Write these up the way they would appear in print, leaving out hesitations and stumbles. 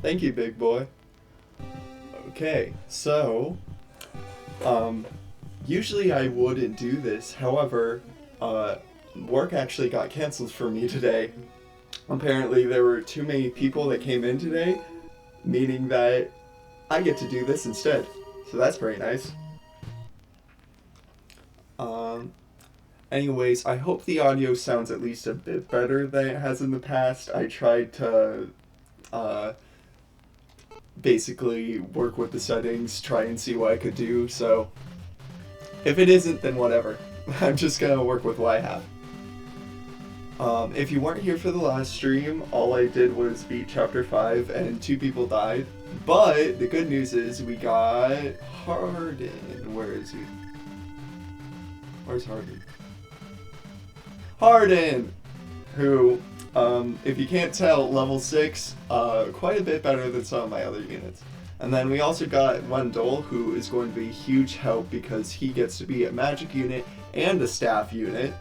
Thank you, big boy. Okay, so, um, usually I wouldn't do this. However, uh, work actually got canceled for me today. Apparently, there were too many people that came in today, meaning that I get to do this instead. So that's very nice. Um, Anyways, I hope the audio sounds at least a bit better than it has in the past. I tried to uh, basically work with the settings, try and see what I could do. So if it isn't, then whatever. I'm just gonna work with what I have. If you weren't here for the last stream, all I did was beat Chapter 5 and 2 people died. But the good news is we got Harden. Where is he? Where's Harden? Harden! Who, if you can't tell, level 6, quite a bit better than some of my other units. And then we also got Wendell, who is going to be a huge help because he gets to be a magic unit and a staff unit.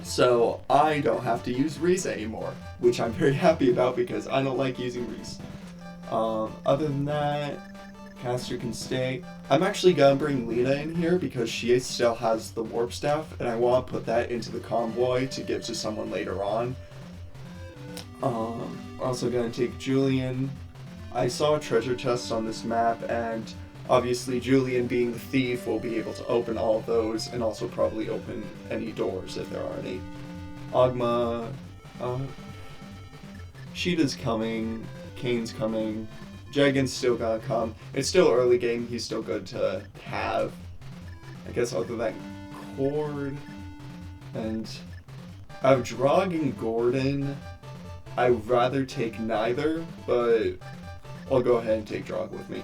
So I don't have to use Reese anymore, which I'm very happy about because I don't like using Reese. Other than that, Caster can stay. I'm actually gonna bring Lena in here because she still has the warp staff, and I want to put that into the convoy to give to someone later on. Also gonna take Julian. I saw a treasure chest on this map, and obviously Julian, being the thief, will be able to open all of those, and also probably open any doors if there are any. Ogma, Sheeta's coming, Kane's coming, Jagan's still gonna come. It's still early game, he's still good to have. I guess other than Cord, and I have Drog and Gordon. I'd rather take neither, but I'll go ahead and take Drog with me.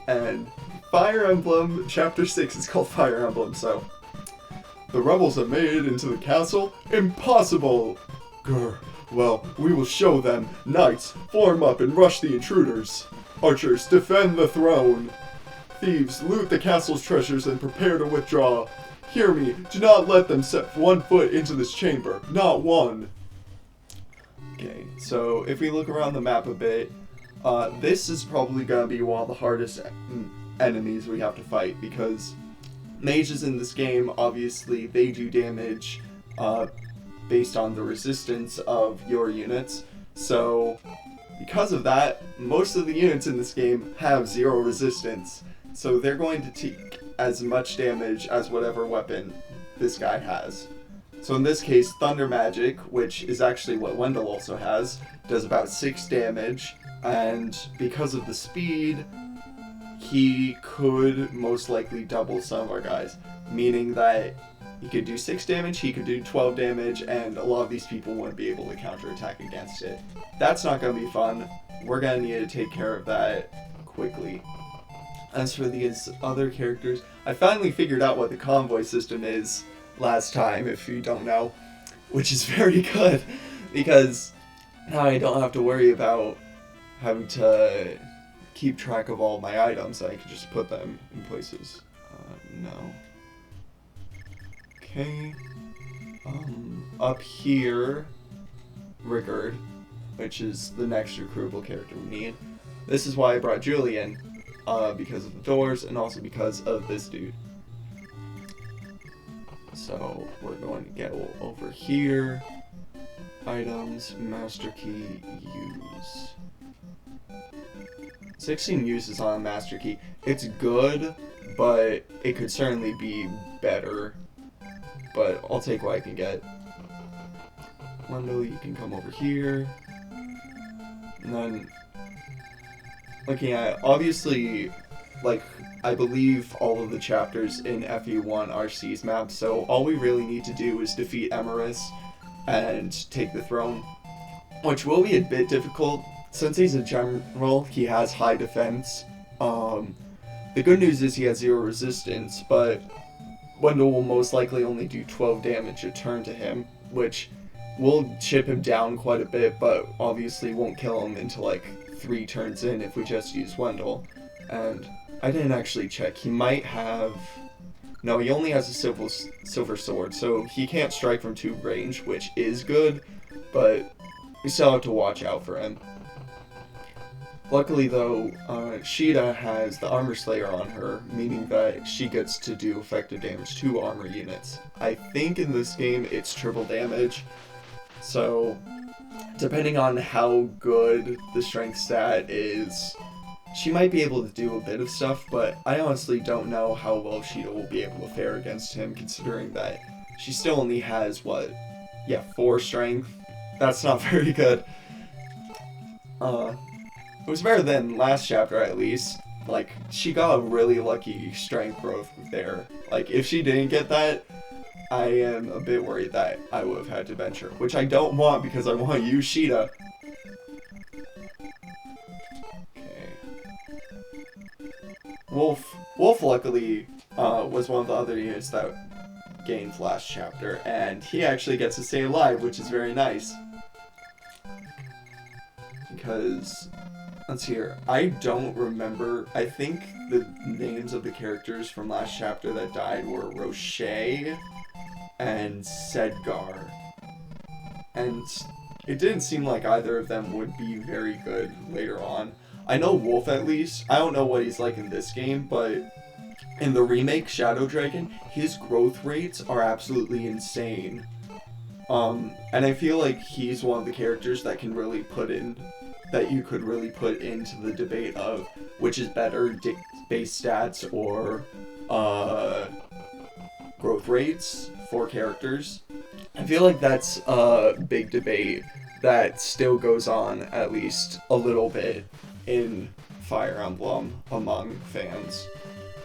And Fire Emblem, Chapter 6 is called Fire Emblem, so... The rebels have made it into the castle? Impossible! Grr. Well, we will show them. Knights, form up and rush the intruders. Archers, defend the throne. Thieves, loot the castle's treasures and prepare to withdraw. Hear me, do not let them set one foot into this chamber. Not one. Okay, so if we look around the map a bit, this is probably going to be one of the hardest enemies we have to fight, because mages in this game, obviously, they do damage based on the resistance of your units. So, because of that, most of the units in this game have 0 resistance. So they're going to take as much damage as whatever weapon this guy has. So in this case, Thunder Magic, which is actually what Wendell also has, does about 6 damage, and because of the speed, he could most likely double some of our guys, meaning that he could do 6 damage, he could do 12 damage, and a lot of these people wouldn't be able to counterattack against it. That's not going to be fun. We're going to need to take care of that quickly. As for these other characters, I finally figured out what the convoy system is last time, if you don't know, which is very good, because now I don't have to worry about having to keep track of all my items. I can just put them in places. No. Okay. Up here, Rickard, which is the next recruitable character we need. This is why I brought Julian, because of the doors and also because of this dude. So we're going to go over here. Items, master key, use. 16 uses on a master key. It's good, but it could certainly be better. But I'll take what I can get. Wendell, you can come over here. And then, looking at, obviously, like, I believe all of the chapters in FE1 are siege maps, so all we really need to do is defeat Emerus and take the throne, which will be a bit difficult. Since he's a general, he has high defense. The good news is he has 0 resistance, but Wendell will most likely only do 12 damage a turn to him, which will chip him down quite a bit, but obviously won't kill him until like 3 turns in if we just use Wendell. And I didn't actually check. He might have... No, he only has a silver sword, so he can't strike from 2 range, which is good, but we still have to watch out for him. Luckily though, Sheeta has the Armor Slayer on her, meaning that she gets to do effective damage to armor units. I think in this game it's triple damage, so depending on how good the strength stat is, she might be able to do a bit of stuff, but I honestly don't know how well Sheeta will be able to fare against him, considering that she still only has, 4 strength? That's not very good. It was better than last chapter, at least. Like, she got a really lucky strength growth there. Like, if she didn't get that, I am a bit worried that I would have had to bench her, which I don't want because I want to use Sheeta. Okay. Wolf, luckily, was one of the other units that gained last chapter, and he actually gets to stay alive, which is very nice. Because, let's see here, I don't remember, I think the names of the characters from last chapter that died were Rocher and Sedgar. And it didn't seem like either of them would be very good later on. I know Wolf at least, I don't know what he's like in this game, but in the remake Shadow Dragon, his growth rates are absolutely insane. And I feel like he's one of the characters that can really that you could really put into the debate of which is better, base stats or growth rates for characters. I feel like that's a big debate that still goes on at least a little bit in Fire Emblem among fans.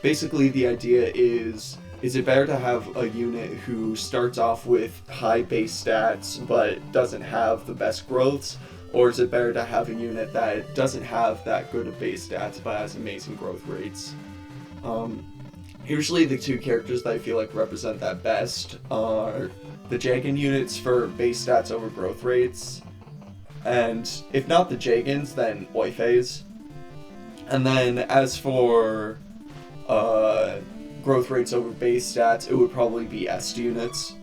Basically, the idea is it better to have a unit who starts off with high base stats but doesn't have the best growths, or is it better to have a unit that doesn't have that good of base stats but has amazing growth rates? Usually the two characters that I feel like represent that best are the Jagan units for base stats over growth rates, and if not the Jagans, then Oifes. And then as for growth rates over base stats, it would probably be Est units.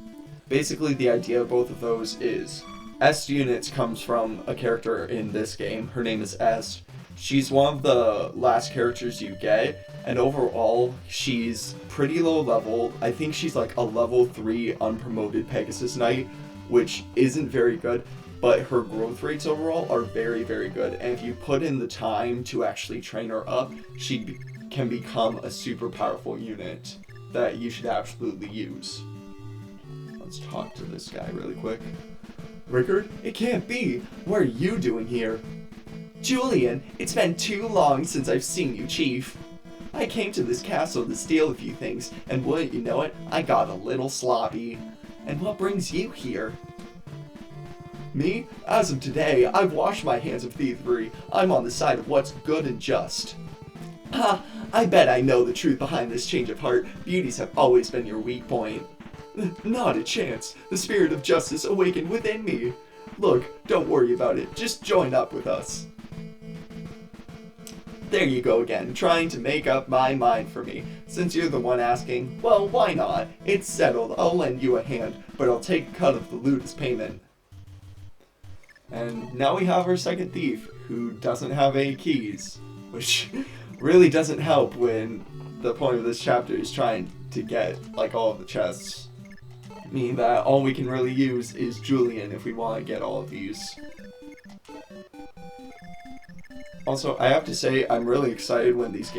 Basically, the idea of both of those is Est units comes from a character in this game. Her name is Est. She's one of the last characters you get, and overall, she's pretty low level. I think she's like a level 3 unpromoted Pegasus Knight, which isn't very good, but her growth rates overall are very, very good. And if you put in the time to actually train her up, she can become a super powerful unit that you should absolutely use. Let's talk to this guy really quick. Rickard, it can't be! What are you doing here? Julian, it's been too long since I've seen you, Chief. I came to this castle to steal a few things, and wouldn't you know it, I got a little sloppy. And what brings you here? Me? As of today, I've washed my hands of thievery. I'm on the side of what's good and just. Ha! I bet I know the truth behind this change of heart. Beauties have always been your weak point. Not a chance. The spirit of justice awakened within me. Look, don't worry about it. Just join up with us. There you go again, trying to make up my mind for me. Since you're the one asking, well, why not? It's settled. I'll lend you a hand, but I'll take a cut of the loot as payment. And now we have our second thief, who doesn't have any keys, which really doesn't help when the point of this chapter is trying to get, like, all of the chests. Meaning that all we can really use is Julian if we want to get all of these. Also, I have to say, I'm really excited when these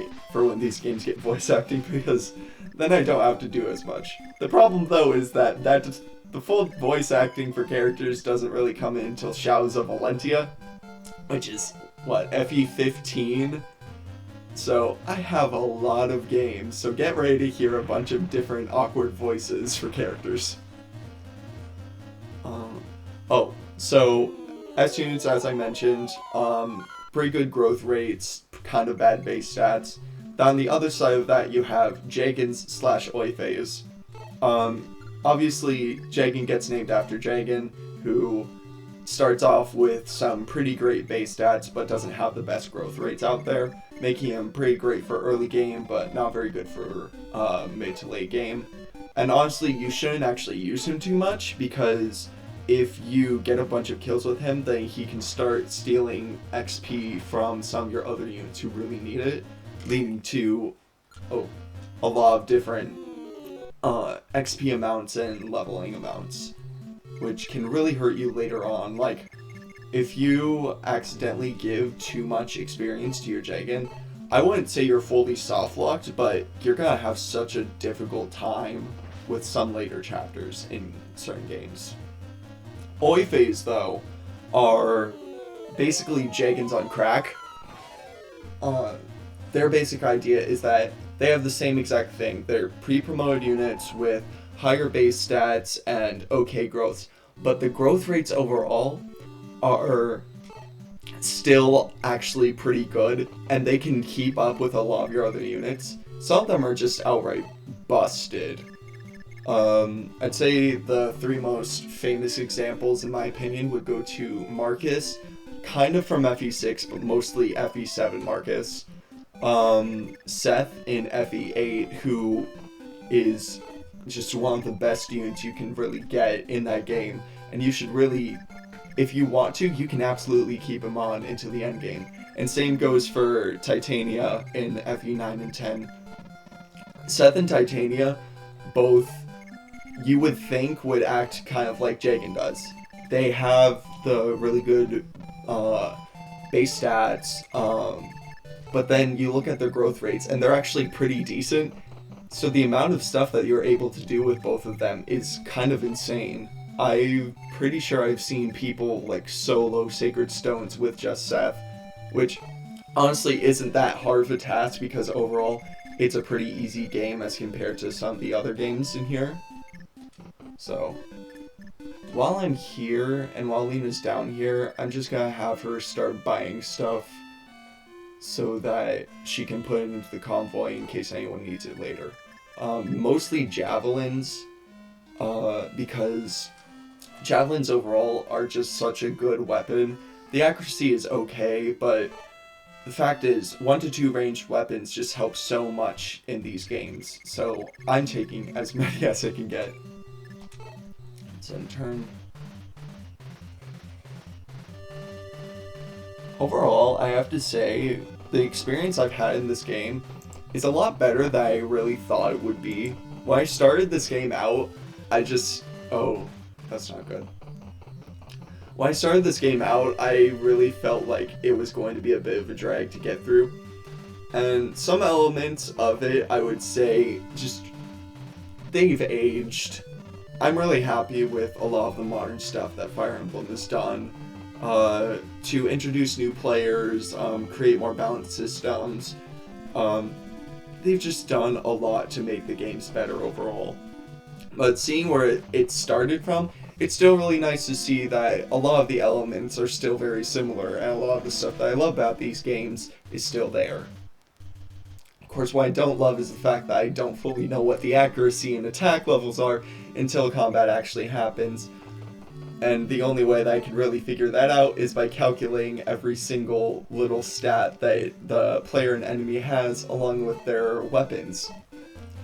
games get voice acting, because then I don't have to do as much. The problem, though, is that the full voice acting for characters doesn't really come in until Shadows of Valentia, which is, FE15? So, I have a lot of games, so get ready to hear a bunch of different awkward voices for characters. So, S units, as I mentioned, pretty good growth rates, kind of bad base stats. Then on the other side of that, you have Jagans / Oifes. Obviously, Jagan gets named after Jagan, who starts off with some pretty great base stats, but doesn't have the best growth rates out there, making him pretty great for early game, but not very good for mid to late game. And honestly, you shouldn't actually use him too much, because if you get a bunch of kills with him, then he can start stealing XP from some of your other units who really need it, leading to a lot of different XP amounts and leveling amounts, which can really hurt you later on. Like, if you accidentally give too much experience to your Jagan, I wouldn't say you're fully soft-locked, but you're gonna have such a difficult time with some later chapters in certain games. Oi phase, though, are basically Jagans on crack. Their basic idea is that they have the same exact thing. They're pre-promoted units with higher base stats and okay growths, but the growth rates overall are still actually pretty good, and they can keep up with a lot of your other units. Some of them are just outright busted. I'd say the three most famous examples, in my opinion, would go to Marcus, kind of from FE6, but mostly FE7 Marcus. Seth in FE8, who is just one of the best units you can really get in that game, and you should really, if you want to, you can absolutely keep him on into the end game. And same goes for Titania in FE9 and 10. Seth and Titania both, you would think, would act kind of like Jagan does. They have the really good base stats, but then you look at their growth rates and they're actually pretty decent. So the amount of stuff that you're able to do with both of them is kind of insane. I'm pretty sure I've seen people like solo Sacred Stones with just Seth, which honestly isn't that hard of a task because overall it's a pretty easy game as compared to some of the other games in here. So while I'm here and while Lena's down here, I'm just gonna have her start buying stuff so that she can put it into the convoy in case anyone needs it later. Mostly javelins, because javelins overall are just such a good weapon. The accuracy is okay, but the fact is 1 to 2 ranged weapons just help so much in these games. So I'm taking as many as I can get. Let's end turn. Overall, I have to say, the experience I've had in this game is a lot better than I really thought it would be. When I started this game out, oh, that's not good. When I started this game out, I really felt like it was going to be a bit of a drag to get through. And some elements of it, I would say, just, they've aged. I'm really happy with a lot of the modern stuff that Fire Emblem has done. To introduce new players, create more balanced systems. They've just done a lot to make the games better overall. But seeing where it started from, it's still really nice to see that a lot of the elements are still very similar, and a lot of the stuff that I love about these games is still there. Of course, what I don't love is the fact that I don't fully know what the accuracy and attack levels are until combat actually happens. And the only way that I can really figure that out is by calculating every single little stat that the player and enemy has along with their weapons,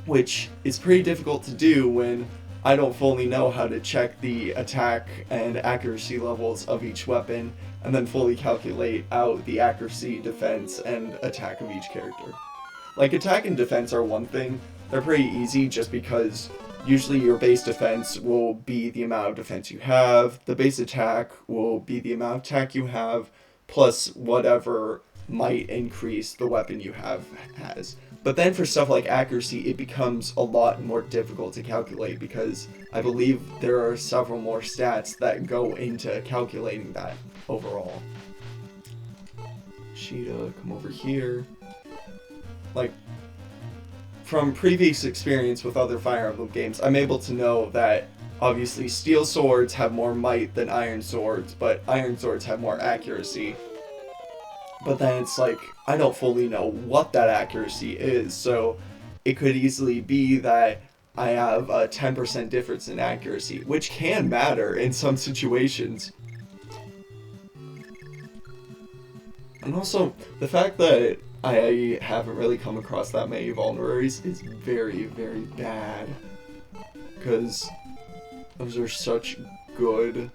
which is pretty difficult to do when I don't fully know how to check the attack and accuracy levels of each weapon and then fully calculate out the accuracy, defense, and attack of each character. Like, attack and defense are one thing. They're pretty easy just because usually your base defense will be the amount of defense you have, the base attack will be the amount of attack you have, plus whatever might increase the weapon you has. But then for stuff like accuracy, it becomes a lot more difficult to calculate because I believe there are several more stats that go into calculating that overall. Sheeta, come over here. Like, from previous experience with other Fire Emblem games, I'm able to know that obviously steel swords have more might than iron swords, but iron swords have more accuracy. But then it's like, I don't fully know what that accuracy is, so it could easily be that I have a 10% difference in accuracy, which can matter in some situations. And also, the fact that I haven't really come across that many vulneraries is very, very bad. Because those are such good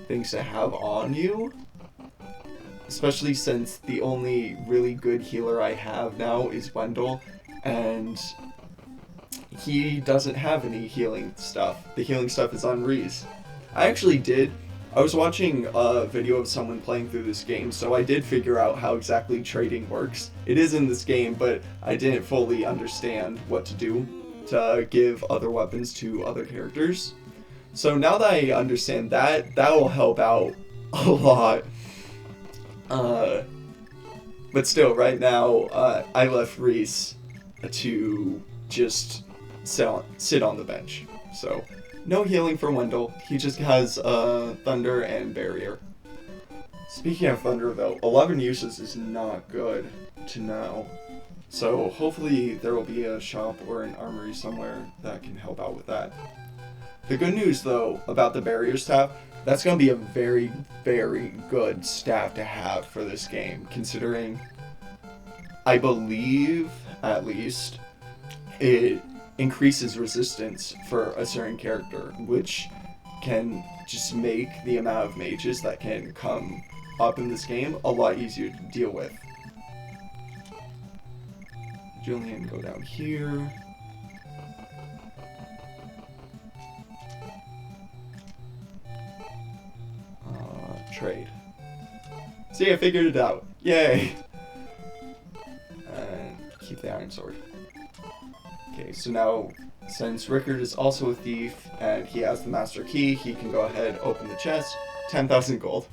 things to have on you. Especially since the only really good healer I have now is Wendell, and he doesn't have any healing stuff. The healing stuff is on Reese. I was watching a video of someone playing through this game, so I did figure out how exactly trading works. It is in this game, but I didn't fully understand what to do to give other weapons to other characters. So now that I understand that will help out a lot. But still, right now, I left Reese to just sit on the bench. So, no healing for Wendell. He just has Thunder and Barrier. Speaking of Thunder, though, 11 uses is not good to know. So, hopefully there will be a shop or an armory somewhere that can help out with that. The good news, though, about the Barrier staff, that's going to be a very, very good staff to have for this game, considering I believe, at least, it increases resistance for a certain character, which can just make the amount of mages that can come up in this game a lot easier to deal with. Julian, go down here. Trade. See, I figured it out. Yay! And keep the iron sword. Okay, so now, since Rickard is also a thief, and he has the master key, he can go ahead, open the chest, 10,000 gold.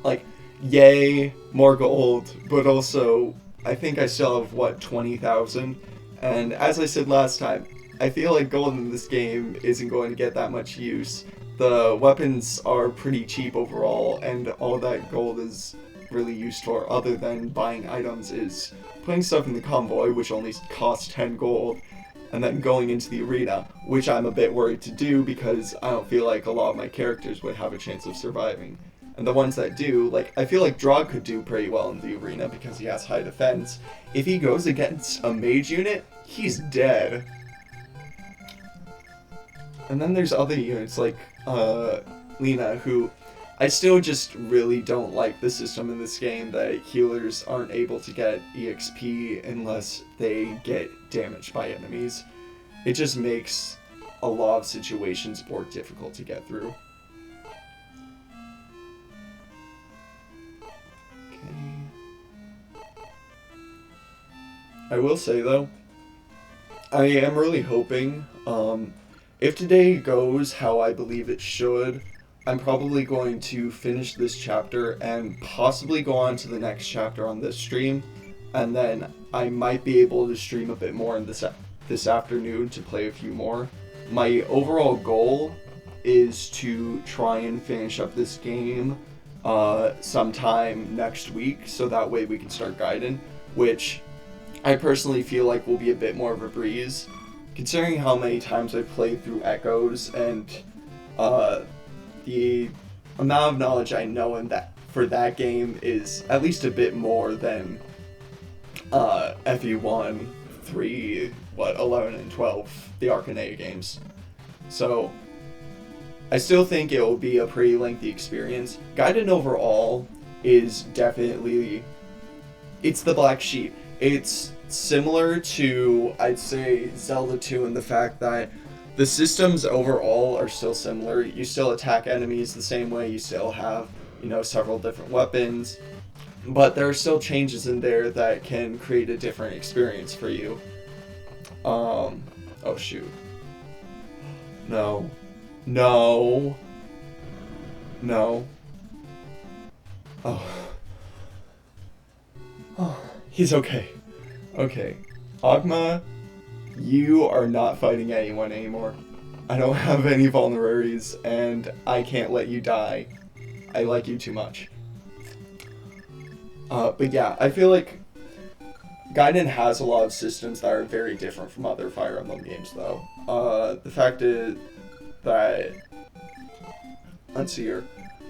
Like, yay, more gold, but also, I think I still have, 20,000? And as I said last time, I feel like gold in this game isn't going to get that much use. The weapons are pretty cheap overall, and all that gold is really used for, other than buying items, is putting stuff in the convoy, which only costs 10 gold, and then going into the arena, which I'm a bit worried to do because I don't feel like a lot of my characters would have a chance of surviving. And the ones that do, I feel like Drog could do pretty well in the arena because he has high defense. If he goes against a mage unit, he's dead. And then there's other units like Lena, who I still just really don't like the system in this game that healers aren't able to get EXP unless they get damaged by enemies. It just makes a lot of situations more difficult to get through. Okay. I will say though, I am really hoping, if today goes how I believe it should, I'm probably going to finish this chapter and possibly go on to the next chapter on this stream, and then I might be able to stream a bit more in this afternoon to play a few more. My overall goal is to try and finish up this game sometime next week, so that way we can start Gaiden, which I personally feel like will be a bit more of a breeze, considering how many times I've played through Echoes and the amount of knowledge I know in that for that game is at least a bit more than FE1, 3, 11, and 12, the Arcanea games. So I still think it will be a pretty lengthy experience. Gaiden overall is definitely, it's the black sheep. It's similar to, I'd say, Zelda 2 in the fact that the systems overall are still similar. You still attack enemies the same way, you still have, several different weapons, but there are still changes in there that can create a different experience for you. Oh shoot. No. No. No. Oh. Oh, he's okay. Okay. Ogma, you are not fighting anyone anymore. I don't have any vulneraries, and I can't let you die. I like you too much. But yeah, I feel like Gaiden has a lot of systems that are very different from other Fire Emblem games, though. The fact is that, let's see here,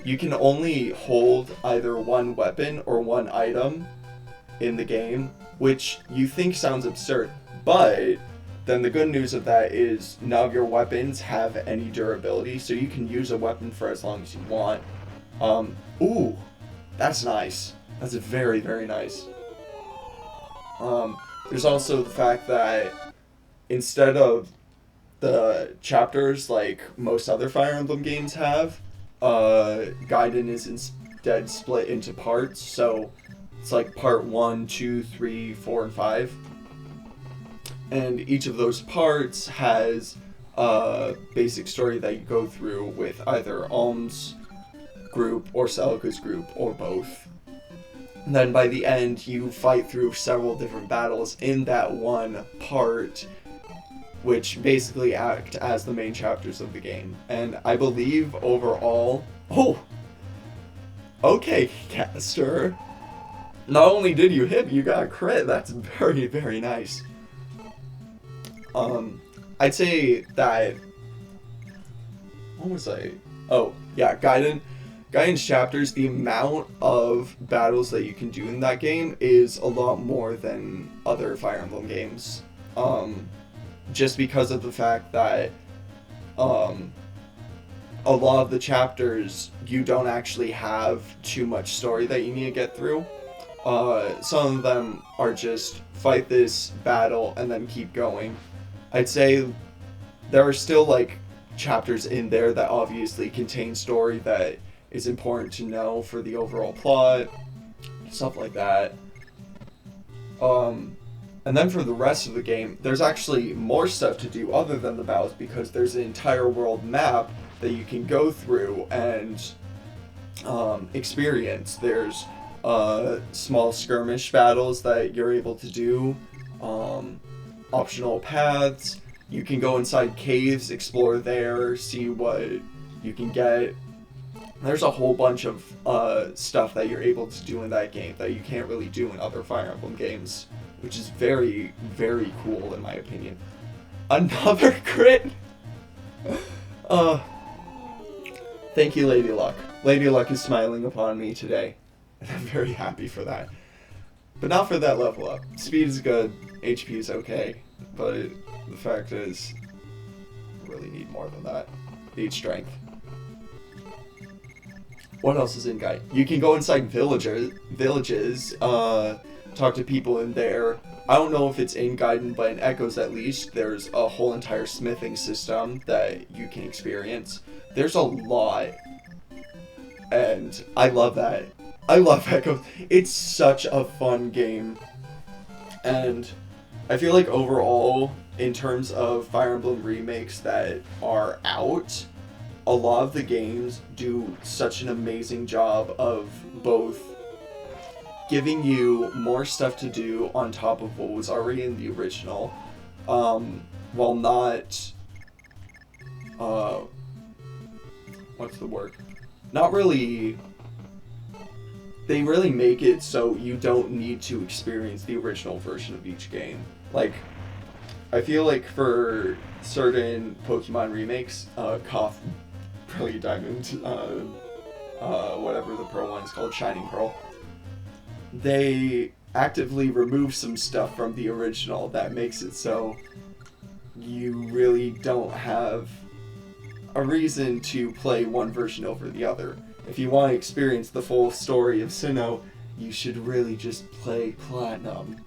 you can only hold either one weapon or one item in the game, which you think sounds absurd, but then the good news of that is none of your weapons have any durability, so you can use a weapon for as long as you want. Ooh, that's nice. That's very, very nice. There's also the fact that instead of the chapters like most other Fire Emblem games have, Gaiden is instead split into parts, so it's like part 1, 2, 3, 4, and 5. And each of those parts has a basic story that you go through with either Alm's group or Celica's group, or both. And then by the end, you fight through several different battles in that one part, which basically act as the main chapters of the game. And I believe overall... Oh! Okay, Caster. Not only did you hit, you got a crit. That's very, very nice. I'd say that... What was I... Oh, yeah, Gaiden's chapters, the amount of battles that you can do in that game is a lot more than other Fire Emblem games. Just because of the fact that a lot of the chapters, you don't actually have too much story that you need to get through. Some of them are just fight this battle and then keep going. I'd say there are still like chapters in there that obviously contain story that is important to know for the overall plot, stuff like that. And then for the rest of the game, there's actually more stuff to do other than the battles, because there's an entire world map that you can go through and experience. There's small skirmish battles that you're able to do, optional paths. You can go inside caves, explore there, see what you can get. There's a whole bunch of stuff that you're able to do in that game that you can't really do in other Fire Emblem games, which is very, very cool in my opinion. Another crit! Thank you, Lady Luck. Lady Luck is smiling upon me today, and I'm very happy for that. But not for that level up. Speed is good, HP is okay, but the fact is, I really need more than that. Need strength. What else is in Gaiden? You can go inside villages, talk to people in there. I don't know if it's in Gaiden, but in Echoes at least, there's a whole entire smithing system that you can experience. There's a lot, and I love that. I love Echoes. It's such a fun game, and I feel like overall, in terms of Fire Emblem remakes that are out, a lot of the games do such an amazing job of both giving you more stuff to do on top of what was already in the original, while not, what's the word? Not really, they really make it so you don't need to experience the original version of each game. Like, I feel like for certain Pokemon remakes, Cough, Brilliant Diamond, whatever the Pearl one is called, Shining Pearl, they actively remove some stuff from the original that makes it so you really don't have a reason to play one version over the other. If you want to experience the full story of Sinnoh, you should really just play Platinum.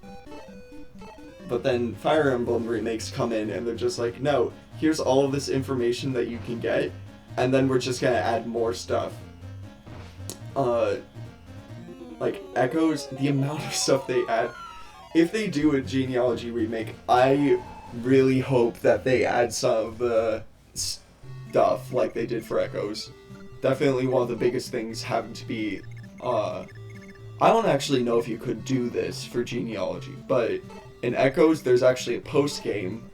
But then Fire Emblem remakes come in and they're just like, no, here's all of this information that you can get, and then we're just gonna add more stuff. Like Echoes, the amount of stuff they add. If they do a Genealogy remake, I really hope that they add some of the stuff like they did for Echoes. Definitely one of the biggest things having to be, I don't actually know if you could do this for Genealogy, but in Echoes, there's actually a post-game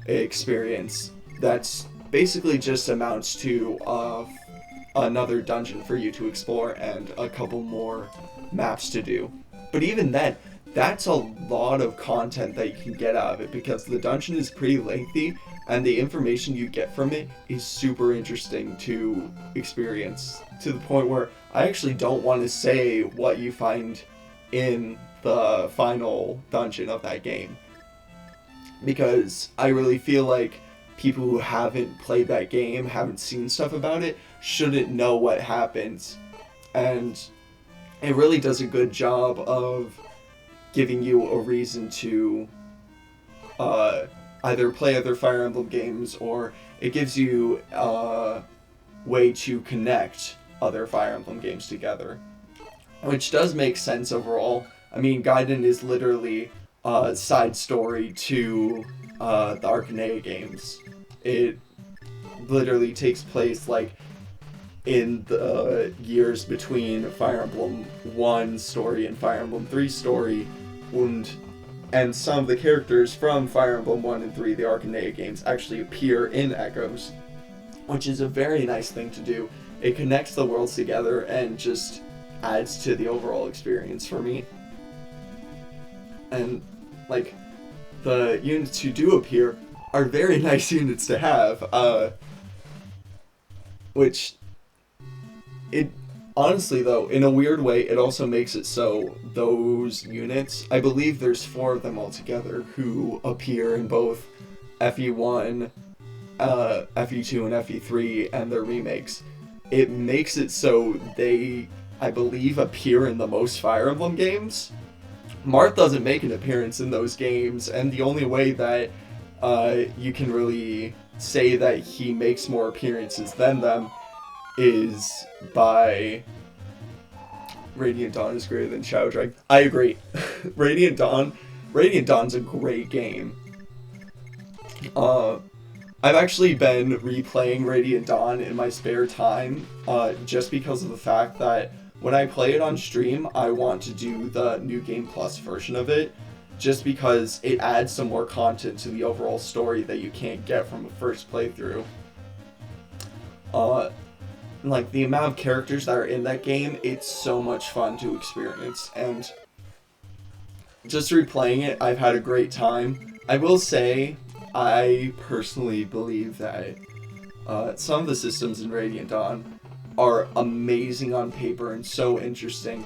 experience that's basically just amounts to another dungeon for you to explore and a couple more maps to do. But even then, that's a lot of content that you can get out of it, because the dungeon is pretty lengthy and the information you get from it is super interesting to experience, to the point where I actually don't want to say what you find in the final dungeon of that game. because I really feel like people who haven't played that game, haven't seen stuff about it, shouldn't know what happens. And it really does a good job of giving you a reason to either play other Fire Emblem games, or it gives you a way to connect other Fire Emblem games together, which does make sense overall. I mean, Gaiden is literally a side story to the Arcanea games. It literally takes place like in the years between Fire Emblem 1 story and Fire Emblem 3 story, and some of the characters from Fire Emblem 1 and 3, the Arcanea games, actually appear in Echoes, which is a very nice thing to do. It connects the worlds together and just adds to the overall experience for me. And, like, the units who do appear are very nice units to have, which, it, honestly though, in a weird way, it also makes it so those units, I believe there's 4 of them altogether, who appear in both FE1, FE2, and FE3, and their remakes. It makes it so they, I believe, appear in the most Fire Emblem games. Marth doesn't make an appearance in those games, and the only way that you can really say that he makes more appearances than them is by Radiant Dawn is greater than Shadow Dragon. I agree. Radiant Dawn's a great game. I've actually been replaying Radiant Dawn in my spare time, just because of the fact that when I play it on stream, I want to do the New Game Plus version of it, just because it adds some more content to the overall story that you can't get from a first playthrough. Like, the amount of characters that are in that game, it's so much fun to experience, and just replaying it, I've had a great time. I will say, I personally believe that some of the systems in Radiant Dawn are amazing on paper and so interesting,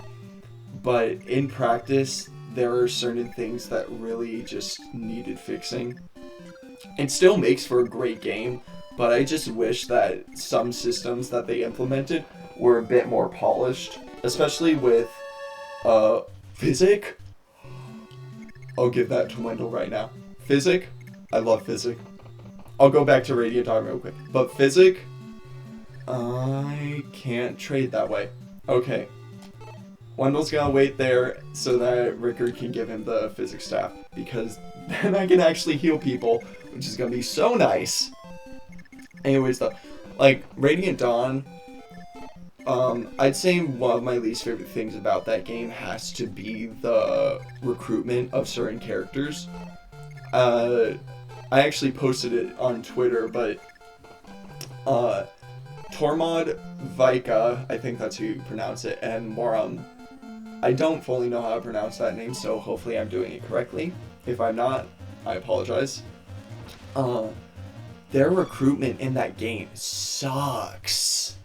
but in practice, there are certain things that really just needed fixing. It still makes for a great game, but I just wish that some systems that they implemented were a bit more polished, especially with Physic. I'll give that to Wendell right now. Physic, I love Physic. I'll go back to Radiant Dawn real quick. But Physic, I can't trade that way. Okay. Wendell's gonna wait there so that Rickard can give him the Physic staff, because then I can actually heal people, which is gonna be so nice. Anyways though, like, Radiant Dawn, I'd say one of my least favorite things about that game has to be the recruitment of certain characters. I actually posted it on Twitter, but Tormod, Vika, I think that's how you pronounce it, and Moram, I don't fully know how to pronounce that name, so hopefully I'm doing it correctly. If I'm not, I apologize. Their recruitment in that game sucks.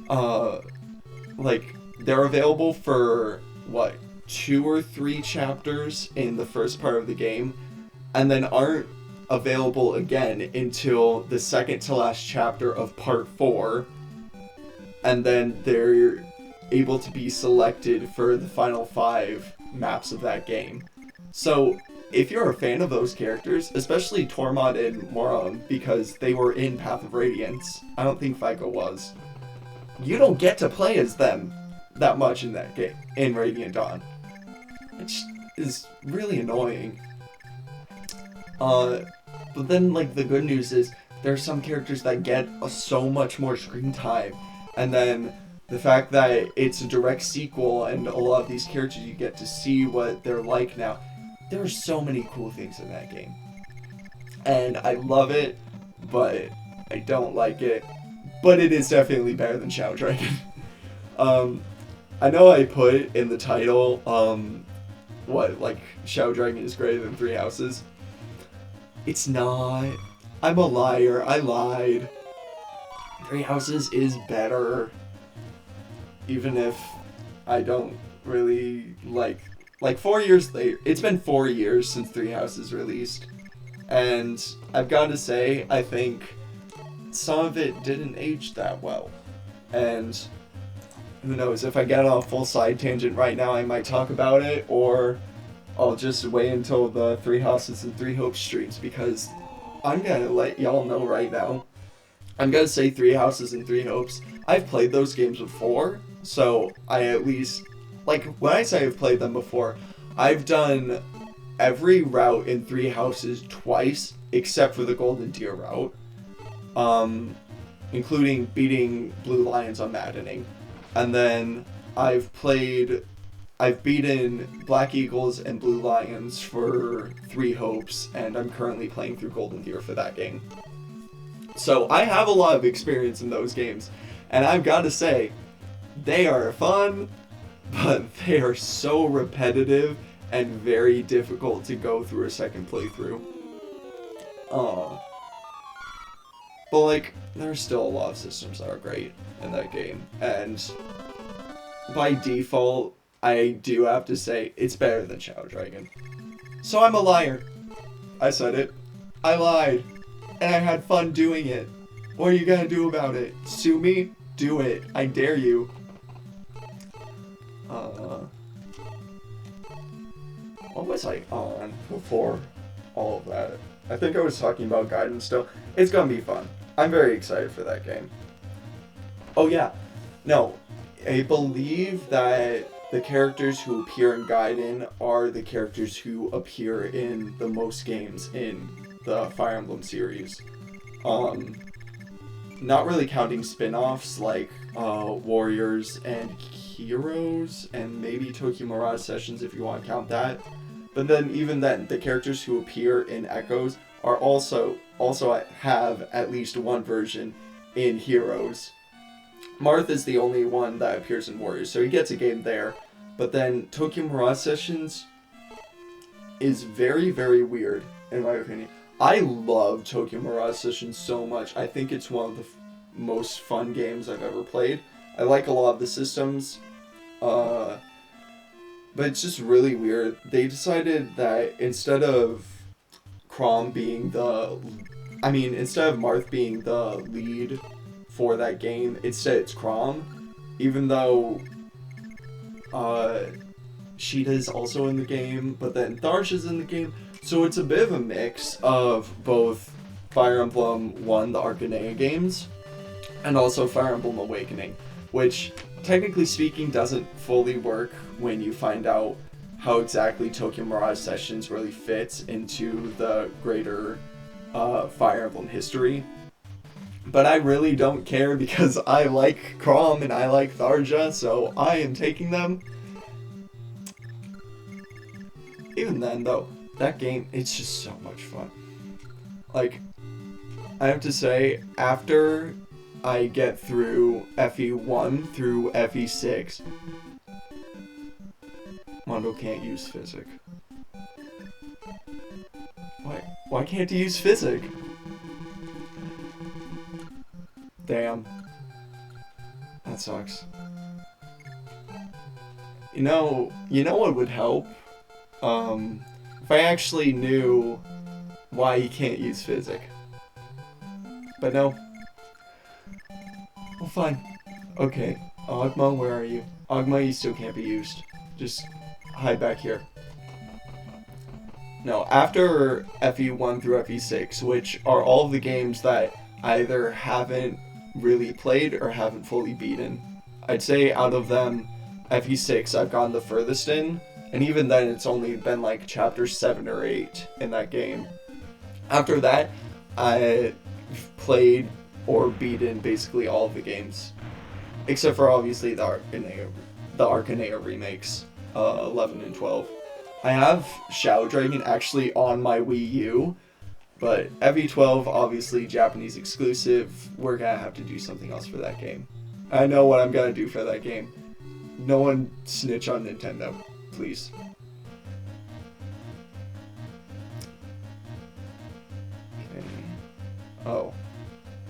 Like, they're available for, what, 2 or 3 chapters in the first part of the game, and then aren't available again until the second to last chapter of part 4, and then they're able to be selected for the final 5 maps of that game. So, if you're a fan of those characters, especially Tormod and Moram, because they were in Path of Radiance, I don't think Fyko was, you don't get to play as them that much in that game, in Radiant Dawn. Which is really annoying. But then, like, the good news is, there are some characters that get so much more screen time, and then the fact that it's a direct sequel, and a lot of these characters you get to see what they're like now. There are so many cool things in that game. And I love it, but I don't like it. But it is definitely better than Shadow Dragon. I know I put in the title, like, Shadow Dragon is greater than 3 Houses. It's not. I'm a liar. I lied. 3 Houses is better. Even if I don't really like 4 years later. It's been 4 years since 3 Houses released. And I've got to say, I think some of it didn't age that well. And who knows, if I get on a full side tangent right now, I might talk about it, or I'll just wait until the Three Houses and Three Hopes streams, because I'm gonna let y'all know right now. I'm gonna say Three Houses and Three Hopes. I've played those games before, so I at least, like, when I say I've played them before, I've done every route in Three Houses twice, except for the Golden Deer route, including beating Blue Lions on Maddening. And then I've beaten Black Eagles and Blue Lions for Three Hopes, and I'm currently playing through Golden Deer for that game. So I have a lot of experience in those games, and I've got to say, they are fun, but they are so repetitive and very difficult to go through a second playthrough. But like, there's still a lot of systems that are great in that game, and by default, I do have to say, it's better than Shadow Dragon. So I'm a liar. I said it. I lied. And I had fun doing it. What are you gonna do about it? Sue me? Do it. I dare you. What was I on before all of that? I think I was talking about Gaiden still. It's gonna be fun. I'm very excited for that game. Oh yeah. No. I believe that the characters who appear in Gaiden are the characters who appear in the most games in the Fire Emblem series. Not really counting spin-offs like Warriors and Heroes, and maybe Tokyo Mirage Sessions if you want to count that. But then even then, the characters who appear in Echoes are also have at least one version in Heroes. Marth is the only one that appears in Warriors, so he gets a game there. But then Tokyo Mirage Sessions is very, very weird, in my opinion. I love Tokyo Mirage Sessions so much. I think it's one of the most fun games I've ever played. I like a lot of the systems, but it's just really weird. They decided that instead of Marth being the lead for that game, instead it's Chrom, even though Sheeta's also in the game, but then Tharsha's in the game. So it's a bit of a mix of both Fire Emblem 1, the Arcanea games, and also Fire Emblem Awakening, which, technically speaking, doesn't fully work when you find out how exactly Tokyo Mirage Sessions really fits into the greater Fire Emblem history. But I really don't care because I like Chrom and I like Tharja, so I am taking them. Even then, though, that game, it's just so much fun. Like, I have to say, after I get through FE1 through FE6, Mondo can't use Physic. Why can't he use Physic? Damn. That sucks. You know what would help? If I actually knew why he can't use Physic. But no. Well, fine. Okay. Ogma, where are you? Ogma, you still can't be used. Just hide back here. No, after FE1 through FE6, which are all of the games that I either haven't really played or haven't fully beaten, I'd say out of them, FE6 I've gone the furthest in, and even then it's only been like chapter 7 or 8 in that game. After that, I played or beaten basically all of the games, except for obviously the Arcanea remakes, 11 and 12. I have Shadow Dragon actually on my Wii U, but FE12, obviously Japanese exclusive, we're gonna have to do something else for that game. I know what I'm gonna do for that game. No one snitch on Nintendo, please. Okay. Oh.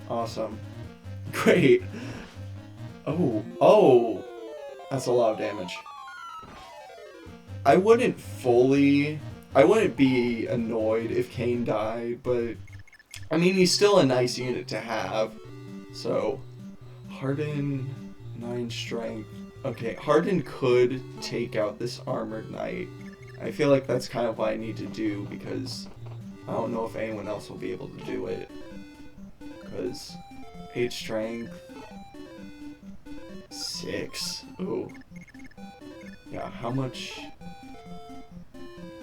Awesome. Great. Oh. That's a lot of damage. I I wouldn't be annoyed if Kane died, but I mean, he's still a nice unit to have. So, Harden, 9 strength. Okay, Harden could take out this armored knight. I feel like that's kind of what I need to do because I don't know if anyone else will be able to do it. Because 8 strength, 6. Ooh. Yeah, how much?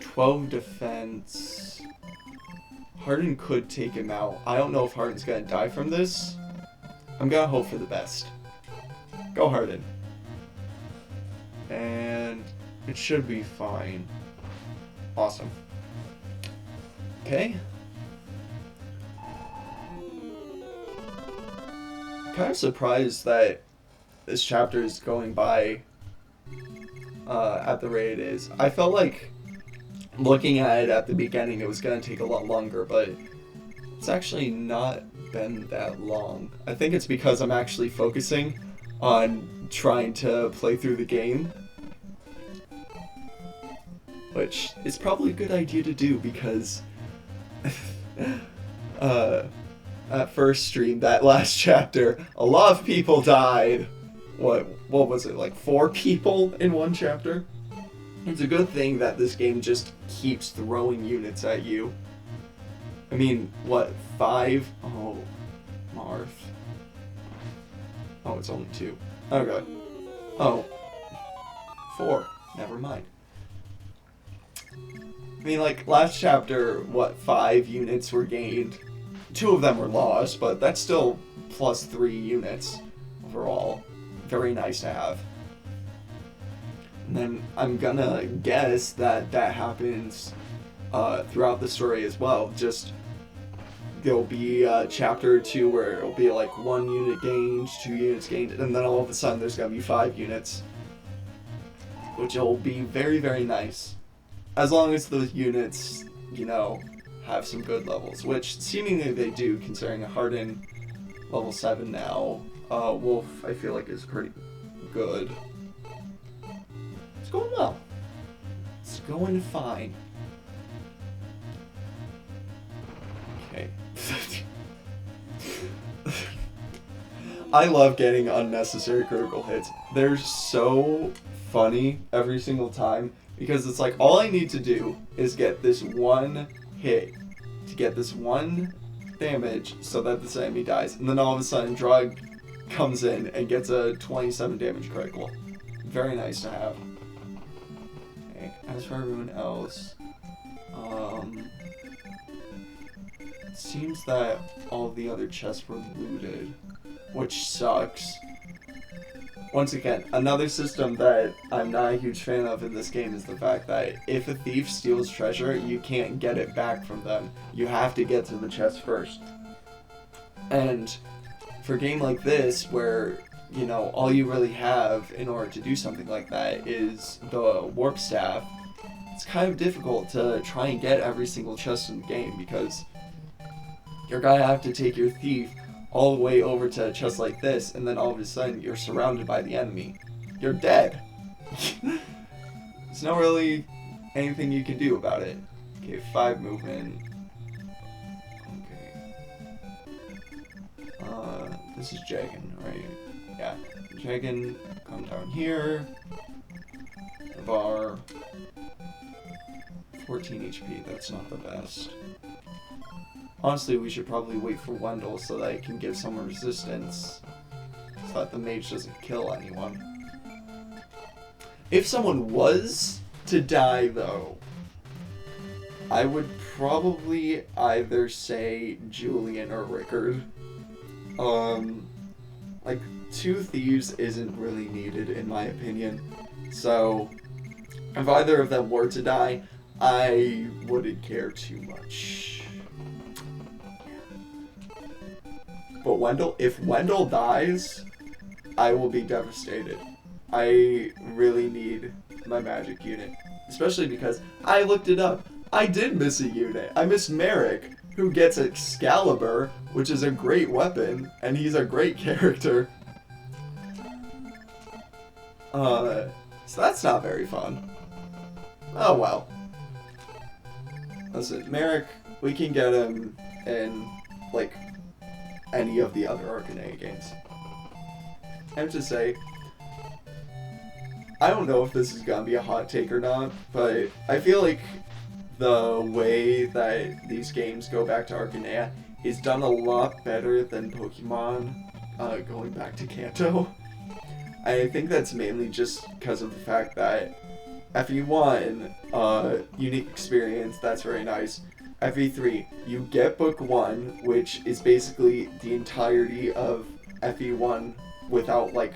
12 defense. Harden could take him out. I don't know if Harden's gonna die from this. I'm gonna hope for the best. Go Harden. And it should be fine. Awesome. Okay. Kind of surprised that this chapter is going by at the rate it is. I felt like looking at it at the beginning it was going to take a lot longer, but it's actually not been that long. I think it's because I'm actually focusing on trying to play through the game, which is probably a good idea to do because that first stream, that last chapter, a lot of people died. What was it, like 4 people in one chapter? It's a good thing that this game just keeps throwing units at you. I mean, what, 5? Oh, Marth. Oh, it's only 2. Okay. Oh. 4. Never mind. I mean, like, last chapter, what, 5 units were gained? 2 of them were lost, but that's still plus 3 units overall. Very nice to have. And then I'm gonna guess that that happens throughout the story as well. Just there'll be a chapter or 2 where it'll be like 1 unit gained, 2 units gained, and then all of a sudden there's gonna be 5 units, which will be very, very nice. As long as those units, you know, have some good levels, which seemingly they do, considering a Harden level 7 now. Wolf, I feel like, is pretty good. It's going well. It's going fine. Okay. I love getting unnecessary critical hits. They're so funny every single time because it's like all I need to do is get this 1 hit to get this 1 damage so that this enemy dies, and then all of a sudden Drug comes in and gets a 27 damage critical. Very nice to have. Okay, as for everyone else, it seems that all of the other chests were looted, which sucks. Once again, another system that I'm not a huge fan of in this game is the fact that if a thief steals treasure, you can't get it back from them. You have to get to the chest first. And for a game like this, where, you know, all you really have in order to do something like that is the warp staff, it's kind of difficult to try and get every single chest in the game because you're gonna have to take your thief all the way over to a chest like this, and then all of a sudden you're surrounded by the enemy. You're dead. There's not really anything you can do about it. Okay, 5 movement. This is Jagan, right? Yeah. Jagan, come down here. Bar. 14 HP, that's not the best. Honestly, we should probably wait for Wendell so that it can give someone resistance. So that the mage doesn't kill anyone. If someone was to die, though, I would probably either say Julian or Rickard. Like, 2 thieves isn't really needed in my opinion. So, if either of them were to die, I wouldn't care too much. But Wendell, if Wendell dies, I will be devastated. I really need my magic unit. Especially because I looked it up. I did miss a unit. I missed Merrick, who gets Excalibur, which is a great weapon, and he's a great character. So that's not very fun. Oh well. Listen, Merrick, we can get him in, like, any of the other Arcanea games. I have to say, I don't know if this is gonna be a hot take or not, but I feel like the way that these games go back to Arcanea is done a lot better than Pokemon going back to Kanto. I think that's mainly just because of the fact that FE1, unique experience, that's very nice. FE3, you get Book 1, which is basically the entirety of FE1 without, like,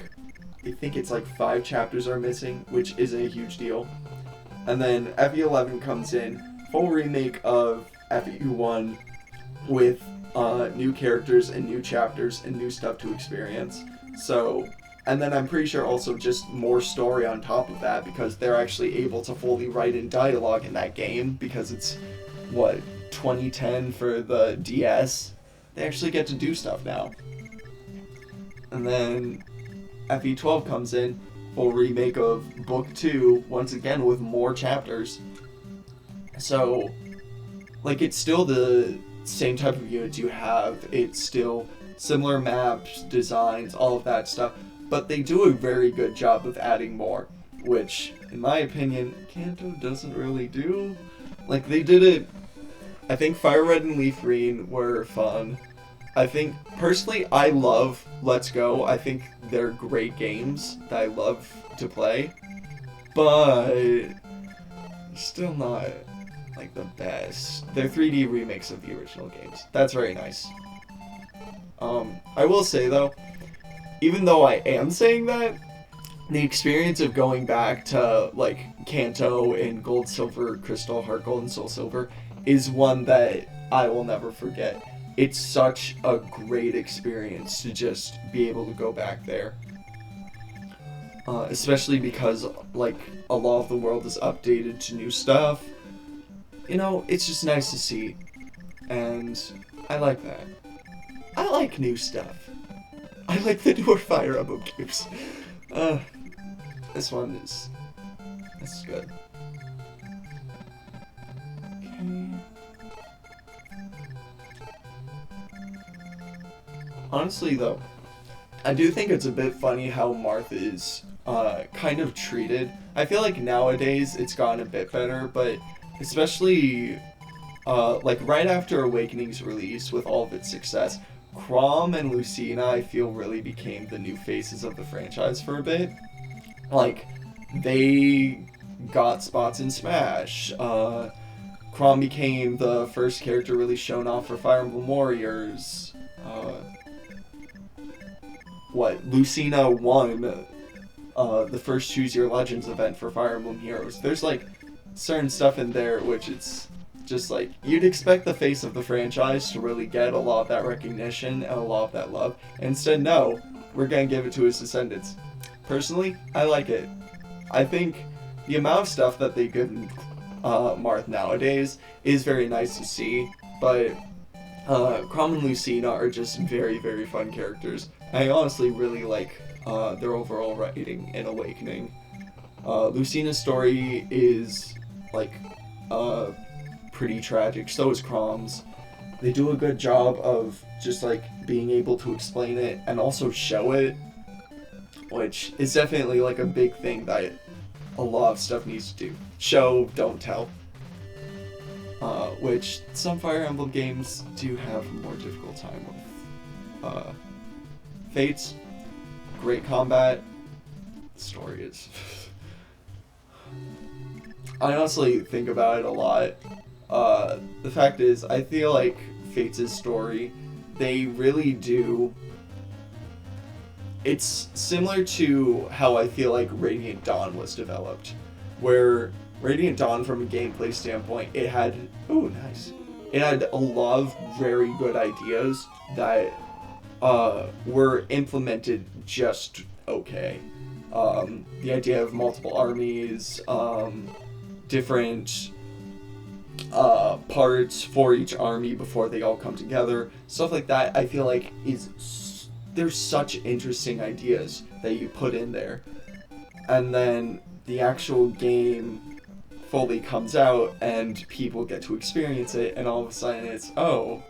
I think it's like 5 chapters are missing, which isn't a huge deal. And then FE11 comes in, full remake of FE1 with new characters and new chapters and new stuff to experience. So, and then I'm pretty sure also just more story on top of that, because they're actually able to fully write in dialogue in that game, because it's, 2010 for the DS? They actually get to do stuff now. And then FE12 comes in, full remake of Book 2, once again with more chapters. So, like, it's still the same type of units you have, it's still similar maps, designs, all of that stuff, but they do a very good job of adding more, which, in my opinion, Kanto doesn't really do. Like, they did it, I think Fire Red and Leaf Green were fun. I think, personally, I love Let's Go. I think they're great games that I love to play, but still not, like, the best. They're 3D remakes of the original games. That's very nice. I will say, though, even though I am saying that, the experience of going back to, like, Kanto and Gold, Silver, Crystal, Heart Gold, and Soul Silver is one that I will never forget. It's such a great experience to just be able to go back there. Especially because, like, a lot of the world is updated to new stuff. You know, it's just nice to see. And I like that. I like new stuff. I like the newer Fire Emblem games. This one is... this is good. Okay. Honestly, though, I do think it's a bit funny how Marth is kind of treated. I feel like nowadays it's gotten a bit better, but especially like right after Awakening's release, with all of its success, Chrom and Lucina, I feel, really became the new faces of the franchise for a bit. Like, they got spots in Smash. Chrom became the first character really shown off for Fire Emblem Warriors. Lucina won the first Choose Your Legends event for Fire Emblem Heroes. There's, like, certain stuff in there which it's just like, you'd expect the face of the franchise to really get a lot of that recognition and a lot of that love. Instead, no, we're gonna give it to his descendants. Personally, I like it. I think the amount of stuff that they give Marth nowadays is very nice to see, but Chrom and Lucina are just very, very fun characters. I honestly really like their overall writing in Awakening. Lucina's story is, like, pretty tragic, so is Chrom's. They do a good job of just, like, being able to explain it and also show it, which is definitely, like, a big thing that a lot of stuff needs to do. Show, don't tell. Which some Fire Emblem games do have a more difficult time with. Fates, great combat. The story is... I honestly think about it a lot. The fact is, I feel like Fates' story, they really do... It's similar to how I feel like Radiant Dawn was developed, where Radiant Dawn, from a gameplay standpoint, it had... ooh, nice. It had a lot of very good ideas that were implemented just okay. The idea of multiple armies, different parts for each army before they all come together, stuff like that, I feel like there's such interesting ideas that you put in there. And then the actual game fully comes out and people get to experience it, and all of a sudden it's, oh,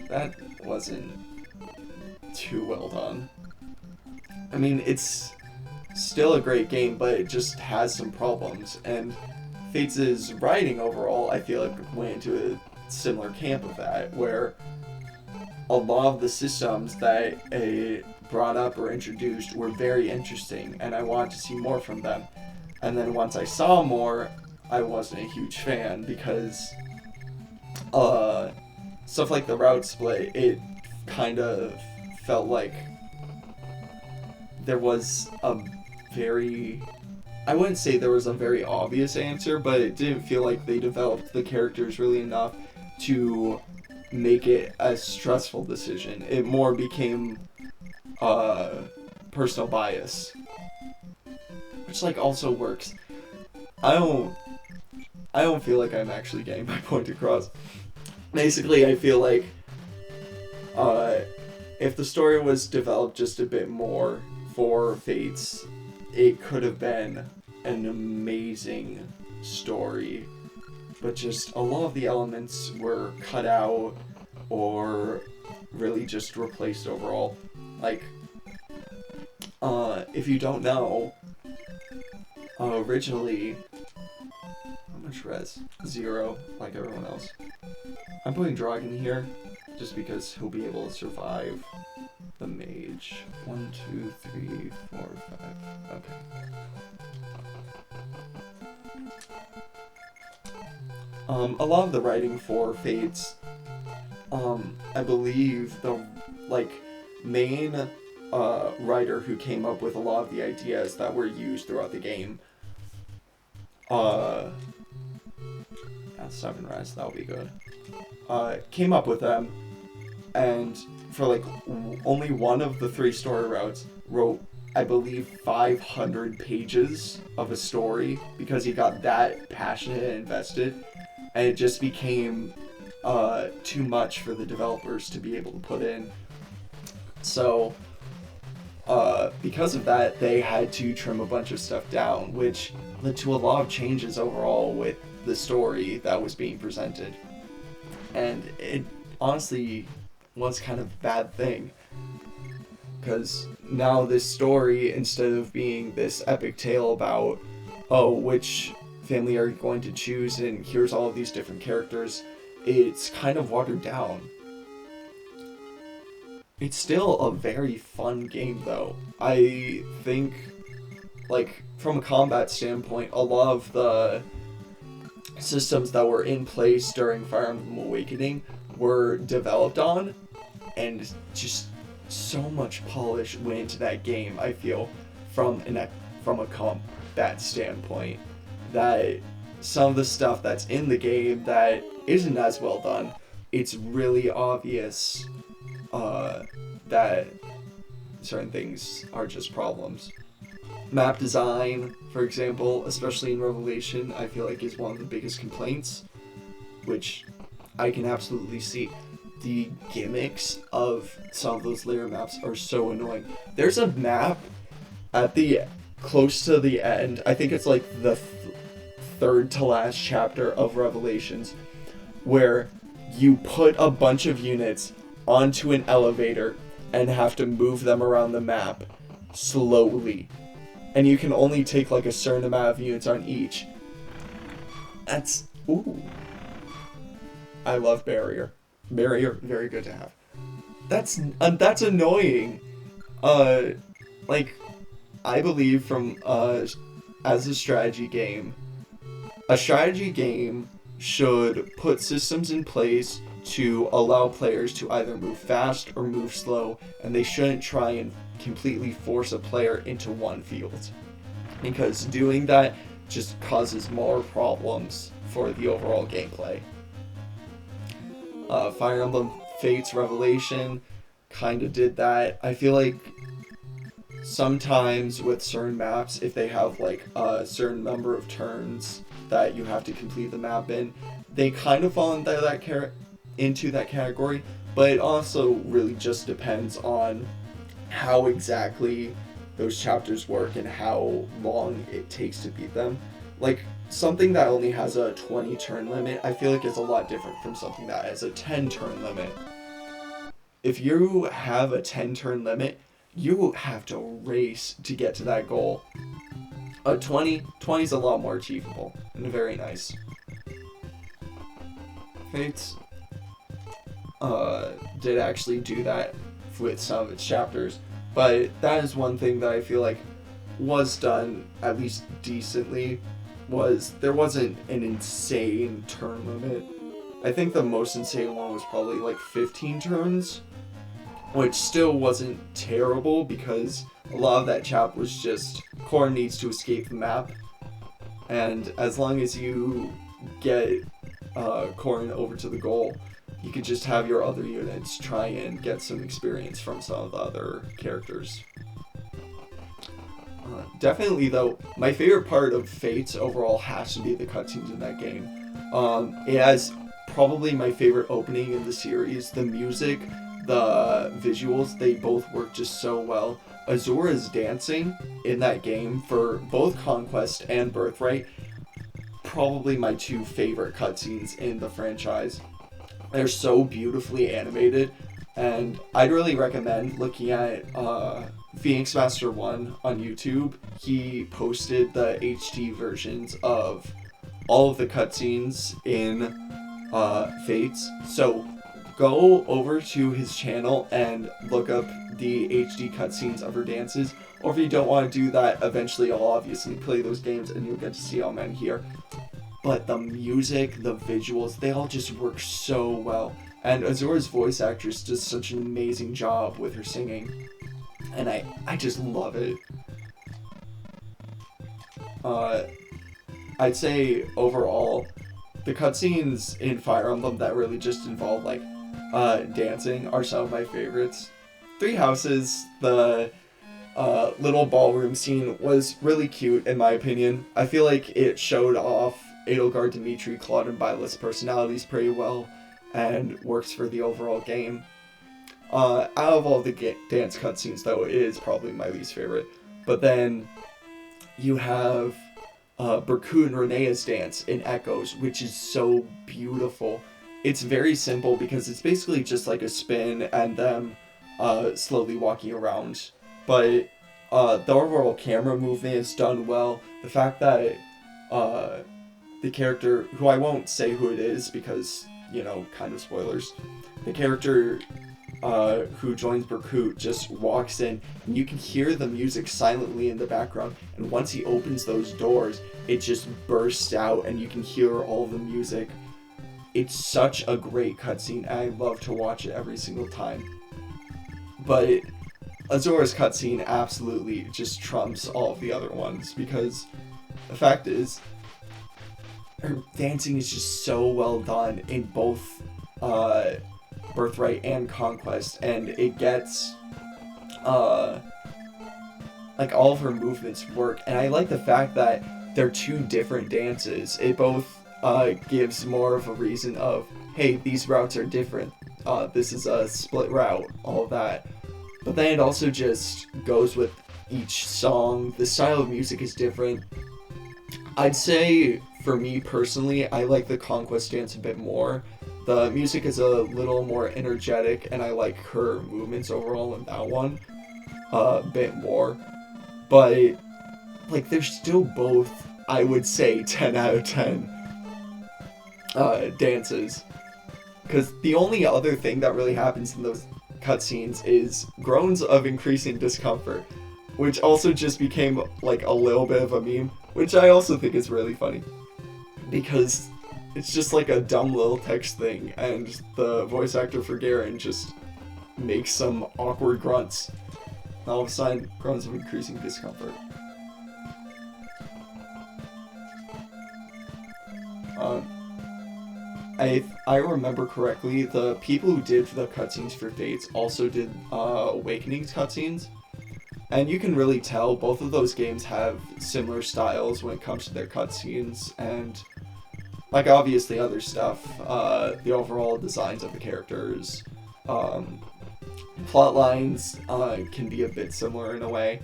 that wasn't too well done. I mean, it's still a great game, but it just has some problems, and Fates' writing overall, I feel like, went into a similar camp of that, where a lot of the systems that it brought up or introduced were very interesting, and I wanted to see more from them. And then once I saw more, I wasn't a huge fan, because stuff like the route split, it kind of felt like there was a very... I wouldn't say there was a very obvious answer, but it didn't feel like they developed the characters really enough to make it a stressful decision. It more became personal bias, which like also works. I don't feel like I'm actually getting my point across. Basically, I feel like if the story was developed just a bit more for Fates, it could have been an amazing story, but just a lot of the elements were cut out or really just replaced overall. Like, if you don't know, originally, how much res? 0, like everyone else. I'm putting Dragon here, just because he'll be able to survive the mage. 1, 2, 3, 4, 5, okay. A lot of the writing for Fates, I believe the, like, main writer who came up with a lot of the ideas that were used throughout the game, 7 res, that'll be good, came up with them, and for like only one of the 3 story routes wrote, I believe, 500 pages of a story, because he got that passionate and invested, and it just became too much for the developers to be able to put in. So because of that, they had to trim a bunch of stuff down, which led to a lot of changes overall with the story that was being presented. And it honestly was kind of a bad thing, because now this story, instead of being this epic tale about, oh, which family are you going to choose and here's all of these different characters, it's kind of watered down. It's still a very fun game, though. I think, like, from a combat standpoint, a lot of the systems that were in place during Fire Emblem Awakening were developed on, and just so much polish went into that game, I feel, from a combat standpoint, that some of the stuff that's in the game that isn't as well done, it's really obvious that certain things are just problems. Map design, for example, especially in Revelation, I feel like is one of the biggest complaints, which I can absolutely see. The gimmicks of some of those layer maps are so annoying. There's a map at the close to the end, I think it's like the third to last chapter of Revelations, where you put a bunch of units onto an elevator and have to move them around the map slowly. And you can only take like a certain amount of units on each. That's... ooh. I love Barrier. Barrier, very good to have. That's annoying. Like, I believe from, as a strategy game should put systems in place to allow players to either move fast or move slow, and they shouldn't try and completely force a player into one field, because doing that just causes more problems for the overall gameplay. Fire Emblem Fates Revelation kind of did that. I feel like sometimes with certain maps, if they have like a certain number of turns that you have to complete the map in, they kind of fall into that category, but it also really just depends on how exactly those chapters work and how long it takes to beat them. Like, something that only has a 20 turn limit, I feel like is a lot different from something that has a 10 turn limit. If you have a 10 turn limit, you have to race to get to that goal. A 20 is a lot more achievable and very nice. Fates did actually do that with some of its chapters, but that is one thing that I feel like was done at least decently. Was there wasn't an insane turn limit. I think the most insane one was probably like 15 turns, which still wasn't terrible because a lot of that chap was just Corn needs to escape the map, and as long as you get Corn over to the goal, you could just have your other units try and get some experience from some of the other characters. Definitely, though, my favorite part of Fates overall has to be the cutscenes in that game. It has probably my favorite opening in the series. The music, the visuals, they both work just so well. Azura's dancing in that game for both Conquest and Birthright, probably my two favorite cutscenes in the franchise. They're so beautifully animated, and I'd really recommend looking at Phoenix Master 1 on YouTube. He posted the HD versions of all of the cutscenes in Fates. So go over to his channel and look up the HD cutscenes of her dances. Or if you don't want to do that, eventually I'll obviously play those games and you'll get to see all men here. But the music, the visuals, they all just work so well. And Azura's voice actress does such an amazing job with her singing. And I just love it. I'd say overall, the cutscenes in Fire Emblem that really just involve like dancing are some of my favorites. Three Houses, the little ballroom scene was really cute in my opinion. I feel like it showed off Edelgard, Dimitri, Claude, and Byleth's personalities pretty well and works for the overall game. Out of all the dance cutscenes, though, it is probably my least favorite. But then you have Berkut and Renea's dance in Echoes, which is so beautiful. It's very simple because it's basically just like a spin and them slowly walking around. But the overall camera movement is done well. The fact that the character, who I won't say who it is because, you know, kind of spoilers, the character who joins Berkut just walks in, and you can hear the music silently in the background, and once he opens those doors, it just bursts out and you can hear all the music. It's such a great cutscene, and I love to watch it every single time. But Azura's cutscene absolutely just trumps all of the other ones, because the fact is, her dancing is just so well done in both Birthright and Conquest, and it gets like all of her movements work, and I like the fact that they're two different dances. It both gives more of a reason of, hey, these routes are different, this is a split route, all of that. But then it also just goes with each song. The style of music is different. I'd say, for me personally, I like the Conquest dance a bit more. The music is a little more energetic, and I like her movements overall in that one a bit more. But, like, they're still both, I would say, 10 out of 10 dances. Because the only other thing that really happens in those cutscenes is groans of increasing discomfort, which also just became, like, a little bit of a meme, which I also think is really funny. Because it's just like a dumb little text thing, and the voice actor for Garen just makes some awkward grunts. All of a sudden, groans of increasing discomfort. If I remember correctly, the people who did the cutscenes for Fates also did Awakenings cutscenes. And you can really tell both of those games have similar styles when it comes to their cutscenes, and like obviously other stuff, the overall designs of the characters, plot lines can be a bit similar in a way.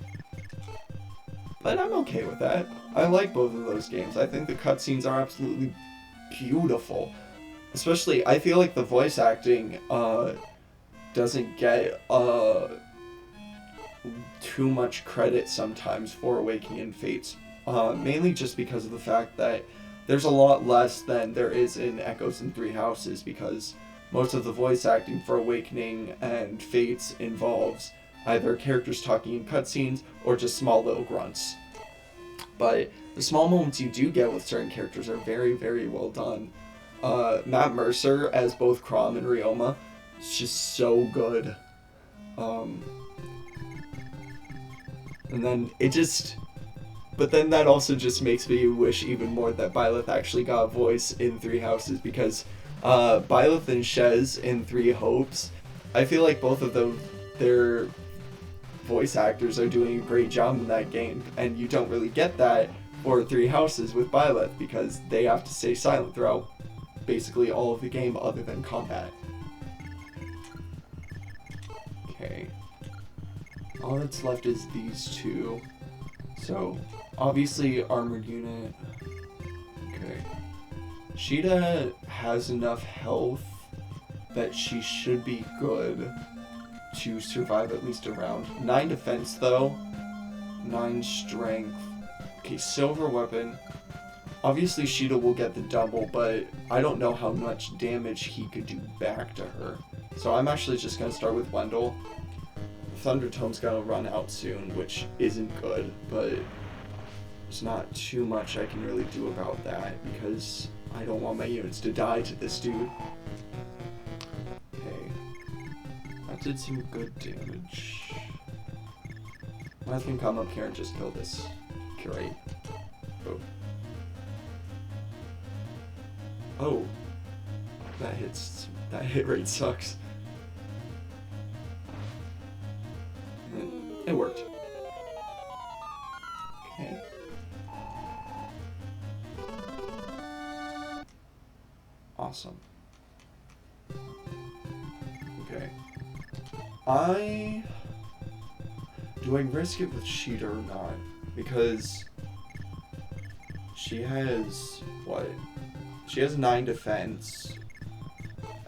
But I'm okay with that. I like both of those games. I think the cutscenes are absolutely beautiful. Especially, I feel like the voice acting doesn't get too much credit sometimes for Awakening and Fates. Mainly just because of the fact that there's a lot less than there is in Echoes and Three Houses, because most of the voice acting for Awakening and Fates involves either characters talking in cutscenes or just small little grunts. But the small moments you do get with certain characters are very, very well done. Matt Mercer as both Chrom and Ryoma is just so good. And then but then that also just makes me wish even more that Byleth actually got a voice in Three Houses, because Byleth and Shez in Three Hopes, I feel like both of their voice actors are doing a great job in that game, and you don't really get that for Three Houses with Byleth, because they have to stay silent throughout basically all of the game other than combat. Okay. All that's left is these two. So, obviously, armored unit. Okay. Sheeta has enough health that she should be good to survive at least a round. 9 defense, though. 9 strength. Okay, silver weapon. Obviously, Sheeta will get the double, but I don't know how much damage he could do back to her. So I'm actually just going to start with Wendell. Thundertone's going to run out soon, which isn't good, but there's not too much I can really do about that, because I don't want my units to die to this dude. Okay. That did some good damage. I can come up here and just kill this curate. Oh. Oh. That hit rate sucks. It worked. Okay. Awesome. Okay. Do I risk it with Sheeta or not? Because she has, what? She has 9 defense,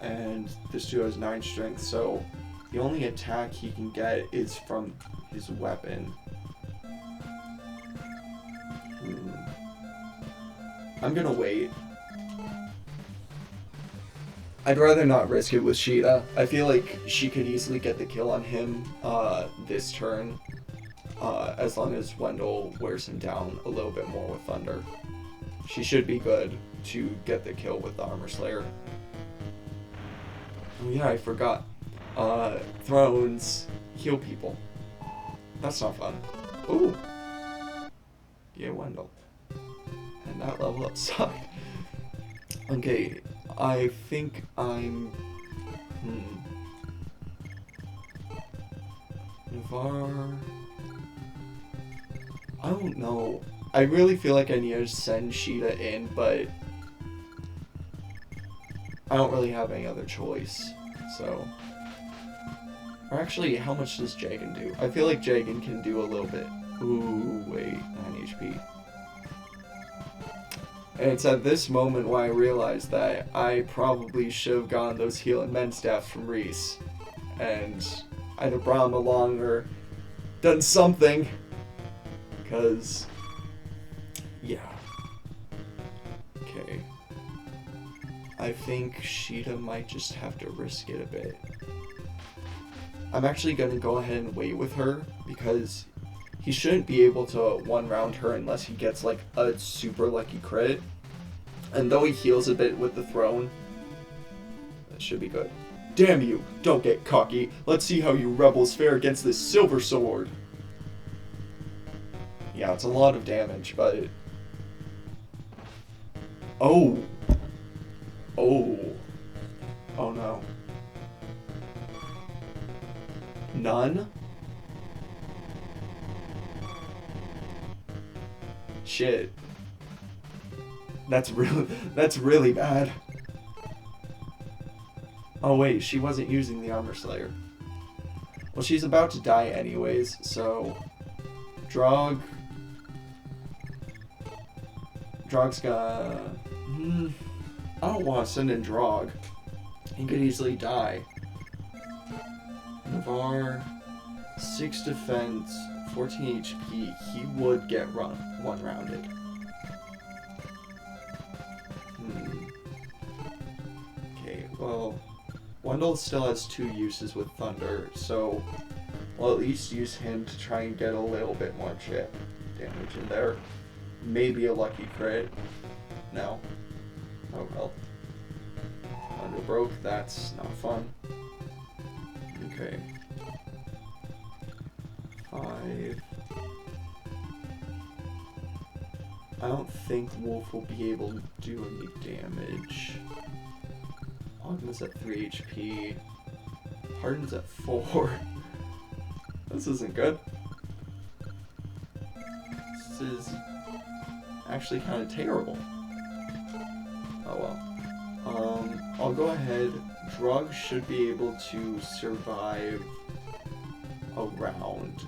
and this dude has 9 strength, so the only attack he can get is from his weapon. I'm gonna wait. I'd rather not risk it with Sheeta. I feel like she could easily get the kill on him this turn, as long as Wendell wears him down a little bit more with Thunder. She should be good to get the kill with the Armor Slayer. Oh yeah, I forgot. Thrones heal people. That's not fun. Ooh. Yeah, Wendell. And that level up sucked. Okay, I think I'm... Navarre... I don't know. I really feel like I need to send Sheeta in, but I don't really have any other choice, so... Or actually, how much does Jagan do? I feel like Jagan can do a little bit. Ooh, wait, 9 HP. And it's at this moment why I realized that I probably should have gotten those heal and mend staffs from Reese. And either brought him along or done something. Because, yeah. Okay. I think Sheeta might just have to risk it a bit. I'm actually going to go ahead and wait with her, because he shouldn't be able to one-round her unless he gets, like, a super lucky crit. And though he heals a bit with the throne, that should be good. Damn you! Don't get cocky. Let's see how you rebels fare against this silver sword. Yeah, it's a lot of damage, but... Oh! Oh. Oh no. None? Shit. That's really bad. Oh wait, she wasn't using the Armor Slayer. Well, she's about to die anyways, so... Drog... Drog's gonna... I don't want to send in Drog. He could easily die. Navarre, 6 defense, 14 HP. He would get one-rounded. Okay, well, Wendell still has 2 uses with Thunder, so we'll at least use him to try and get a little bit more chip damage in there. Maybe a lucky crit. No. Oh well. Thunder broke, that's not fun. Okay. 5. I don't think Wolf will be able to do any damage. Ogma's at 3 HP. Harden's at 4. This isn't good. This is actually kind of terrible. Oh well. I'll go ahead. Drug should be able to survive a round.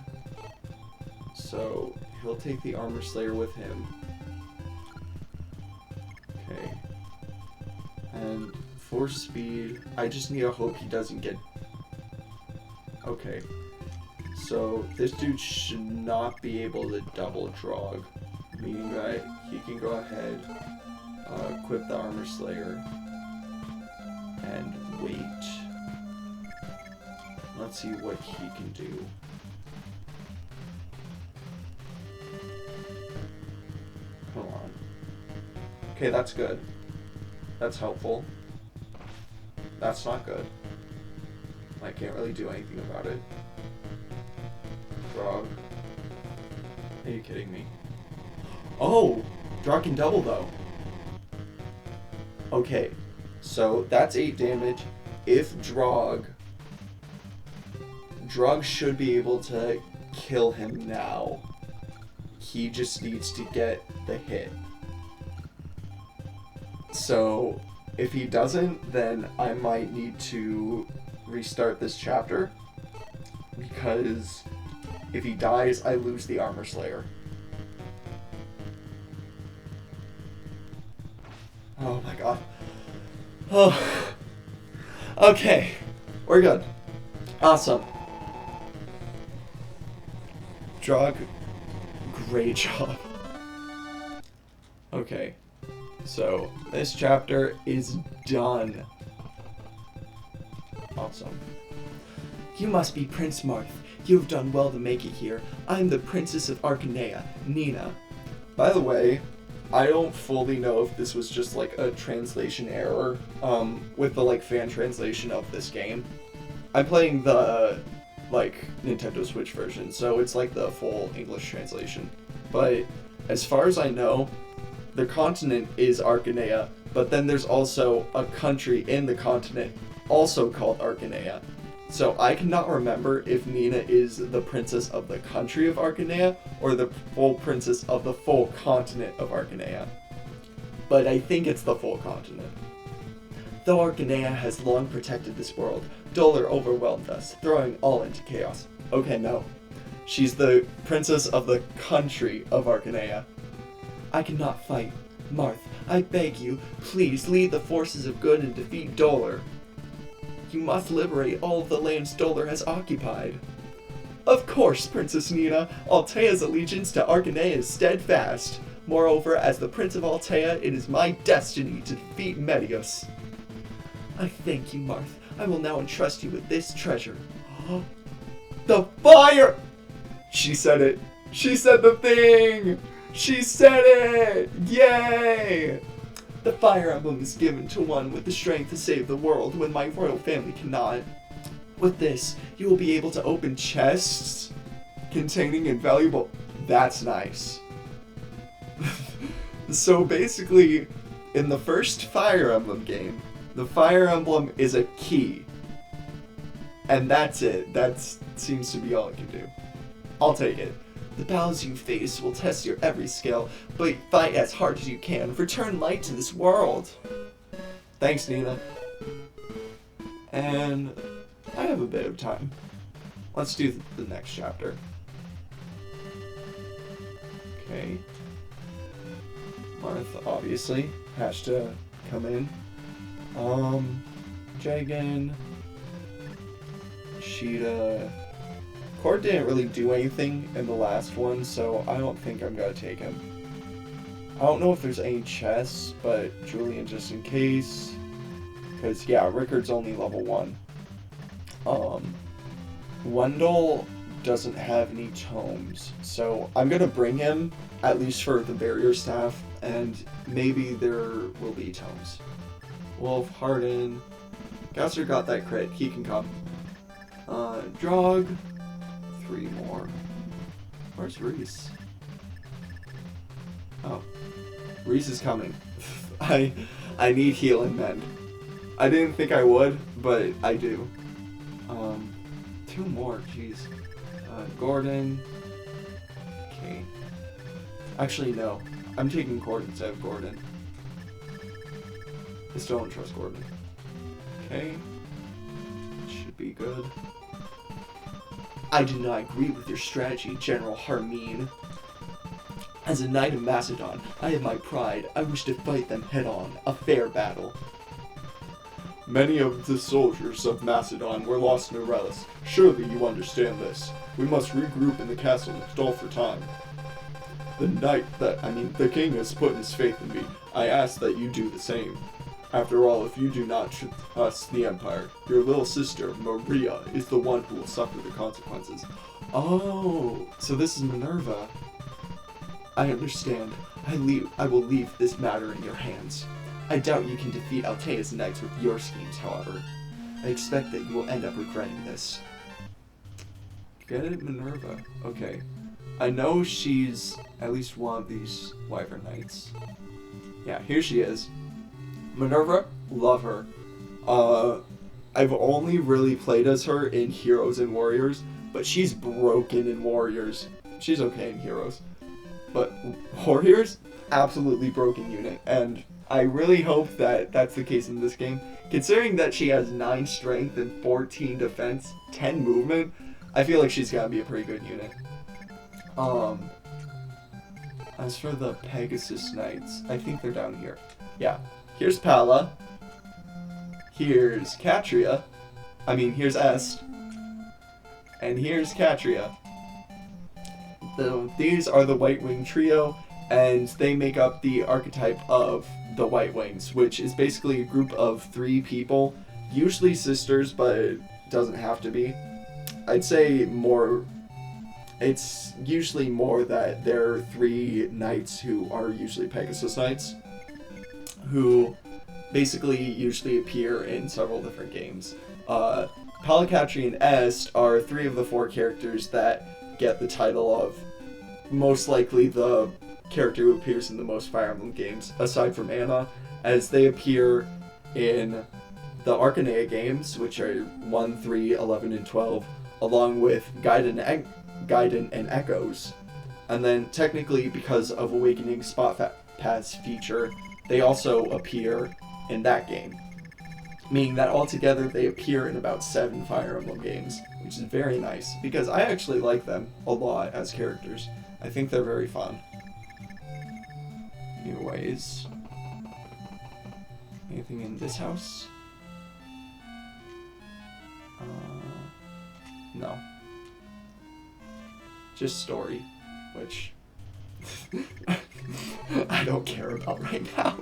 So he'll take the Armor Slayer with him. Okay. And Force Speed, I just need to hope he doesn't get... Okay. So this dude should not be able to double Drog, meaning that he can go ahead, equip the Armor Slayer, and wait. Let's see what he can do. Hold on. Okay, that's good. That's helpful. That's not good. I can't really do anything about it. Drog. Are you kidding me? Oh! Drog can double though. Okay, so that's 8 damage. If Drog should be able to kill him now. He just needs to get the hit. So if he doesn't, then I might need to restart this chapter, because if he dies, I lose the Armor Slayer. Oh my god. Oh. Okay. We're good. Awesome. Drog, great job. Okay. So, this chapter is done. Awesome. You must be Prince Marth. You have done well to make it here. I'm the Princess of Arcanea, Nina. By the way, I don't fully know if this was just like a translation error with the like fan translation of this game. I'm playing the like Nintendo Switch version, so it's like the full English translation. But as far as I know, the continent is Arcanea, but then there's also a country in the continent also called Arcanea. So I cannot remember if Nina is the princess of the country of Arcanea or the full princess of the full continent of Arcanea. But I think it's the full continent. Though Arcanea has long protected this world, Dolor overwhelmed us, throwing all into chaos. Okay, no. She's the princess of the country of Arcanea. I cannot fight. Marth, I beg you, please lead the forces of good and defeat Dolor. You must liberate all of the lands Dolor has occupied. Of course, Princess Nina. Altea's allegiance to Arcanea is steadfast. Moreover, as the Prince of Altea, it is my destiny to defeat Medius. I thank you, Marth. I will now entrust you with this treasure. The fire! She said it. She said the thing! She said it! Yay! The fire emblem is given to one with the strength to save the world when my royal family cannot. With this, you will be able to open chests containing invaluable... That's nice. So basically, in the first Fire Emblem game, the Fire Emblem is a key. And that's it. That seems to be all it can do. I'll take it. The battles you face will test your every skill, but fight as hard as you can. Return light to this world. Thanks, Nina. And I have a bit of time. Let's do the next chapter. Okay. Marth, obviously, has to come in. Jagan, Sheeta. Cord didn't really do anything in the last one, so I don't think I'm gonna take him. I don't know if there's any chests, but Julian just in case. Because, yeah, Rickard's only level 1. Wendell doesn't have any tomes, so I'm gonna bring him, at least for the barrier staff, and maybe there will be tomes. Wolf, Harden. Gasser got that crit, he can come. Drog. 3 more. Where's Reese? Oh. Reese is coming. I need heal and mend. I didn't think I would, but I do. 2 more, jeez. Gordon. Okay. Actually, no. I'm taking Cord instead of Gordon. I still don't trust Gordon. Okay. Should be good. I do not agree with your strategy, General Harmeen. As a knight of Macedon, I have my pride. I wish to fight them head-on, a fair battle. Many of the soldiers of Macedon were lost in Aurelis. Surely you understand this. We must regroup in the castle and stall for time. The king has put his faith in me. I ask that you do the same. After all, if you do not trust the Empire, your little sister, Maria, is the one who will suffer the consequences. Oh, so this is Minerva. I understand. I will leave this matter in your hands. I doubt you can defeat Altea's knights with your schemes, however. I expect that you will end up regretting this. Get it, Minerva. Okay. I know she's at least one of these Wyvern Knights. Yeah, here she is. Minerva, love her. I've only really played as her in Heroes and Warriors, but she's broken in Warriors. She's okay in Heroes. But Warriors, absolutely broken unit, and I really hope that that's the case in this game. Considering that she has 9 strength and 14 defense, 10 movement, I feel like she's gotta be a pretty good unit. As for the Pegasus Knights, I think they're down here. Yeah. Here's Pala. Here's Catria. Here's Est. And here's Catria. These are the White Wing Trio, and they make up the archetype of the White Wings, which is basically a group of 3 people, usually sisters, but it doesn't have to be. I'd say more, it's usually more that there are 3 knights who are usually Pegasus Knights, who basically usually appear in several different games. Palacatri and Est are 3 of the 4 characters that get the title of most likely the character who appears in the most Fire Emblem games, aside from Anna, as they appear in the Arcanea games, which are 1, 3, 11, and 12, along with Gaiden and Echoes. And then technically, because of Awakening Spot Pass feature, they also appear in that game. Meaning that altogether they appear in about 7 Fire Emblem games, which is very nice, because I actually like them a lot as characters. I think they're very fun. Anyways, anything in this house? No. Just story, which I don't care about right now.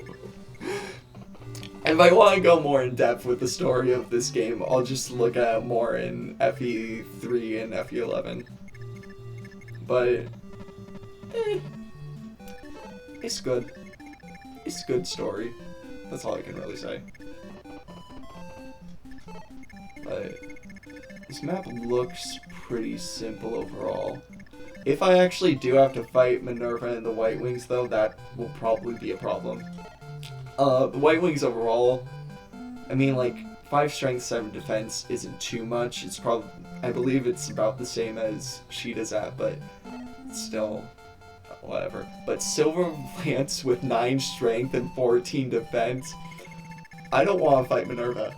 If I want to go more in depth with the story of this game, I'll just look at it more in FE3 and FE11. But it's good. It's a good story. That's all I can really say. But this map looks pretty simple overall. If I actually do have to fight Minerva and the White Wings, though, that will probably be a problem. The White Wings overall, 5 strength, 7 defense isn't too much. It's probably, I believe it's about the same as Sheeta's at, but still, whatever. But Silver Lance with 9 strength and 14 defense, I don't want to fight Minerva.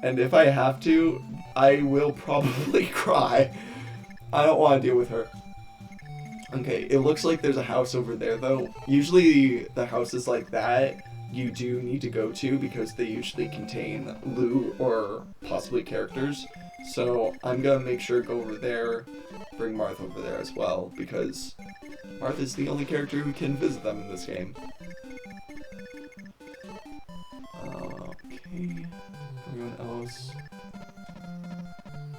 And if I have to, I will probably cry. I don't want to deal with her. Okay, it looks like there's a house over there, though. Usually the houses like that you do need to go to because they usually contain loot or possibly characters. So I'm gonna make sure to go over there, bring Marth over there as well, because Marth is the only character who can visit them in this game. Okay, everyone else.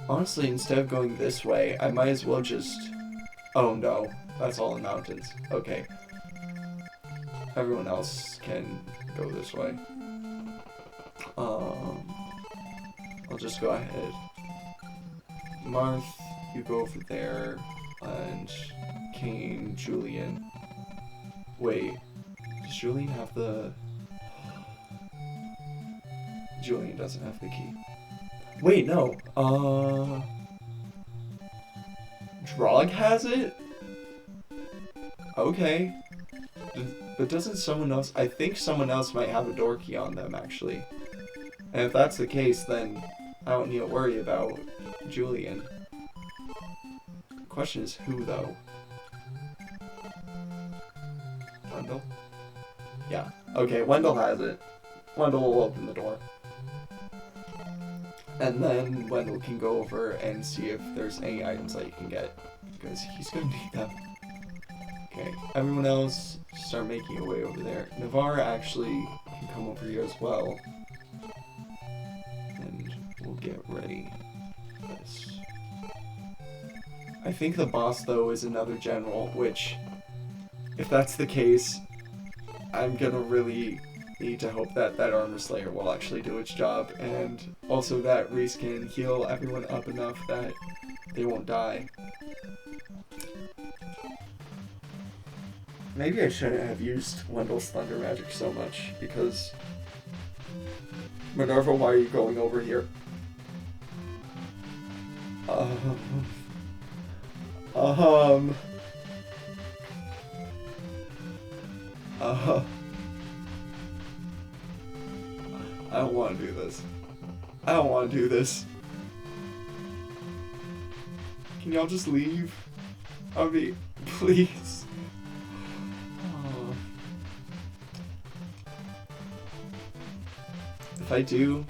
Honestly, instead of going this way, I might as well just... Oh no, that's all in mountains. Okay. Everyone else can go this way. I'll just go ahead. Marth, you go over there, and Kane, Julian. Wait, does Julian have the... Julian doesn't have the key. Wait, no. Drog has it? Okay. But doesn't someone else... I think someone else might have a door key on them, actually. And if that's the case, then I don't need to worry about Julian. The question is who, though? Wendell? Yeah. Okay, Wendell has it. Wendell will open the door. And then Wendell can go over and see if there's any items that you can get. Because he's gonna need them. Okay, everyone else start making your way over there. Navarre actually can come over here as well. And we'll get ready for this. I think the boss, though, is another general, which, if that's the case, I'm gonna really need to hope that that Armor Slayer will actually do its job, and also that Reese can heal everyone up enough that they won't die. Maybe I shouldn't have used Wendell's Thunder Magic so much, because... Minerva, why are you going over here? I don't want to do this. I don't want to do this. Can y'all just leave? I mean, please. If I do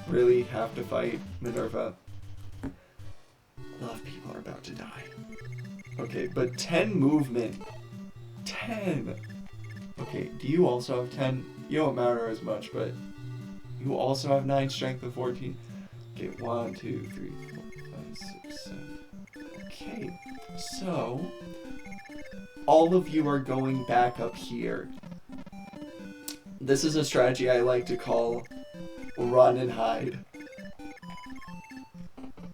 really have to fight Minerva, a lot of people are about to die. Okay, but 10 movement. 10! Okay, do you also have 10? You don't matter as much, but you also have 9 strength and 14. Okay, 1, 2, 3, 4, 5, 6, 7. Okay, so all of you are going back up here. This is a strategy I like to call run and hide.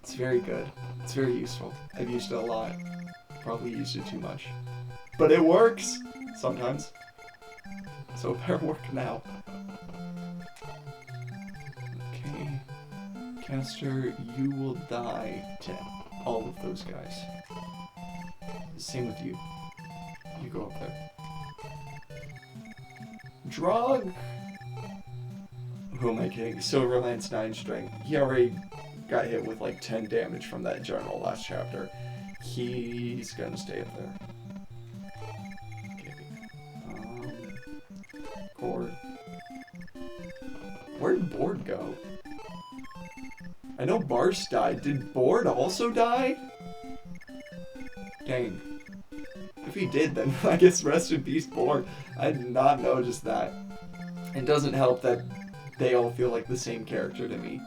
It's very good. It's very useful. I've used it a lot. Probably used it too much. But it works sometimes. So it better work now. Okay. Caster, you will die to all of those guys. Same with you. You go up there. Drug! Who am I kidding? Silverland's 9 strength. He already got hit with like 10 damage from that general last chapter. He's gonna stay up there. Okay. Cord. Where'd Board go? I know Barsh died. Did Board also die? Dang. If he did, then I guess rest in peace, Board. I did not notice that. It doesn't help that they all feel like the same character to me.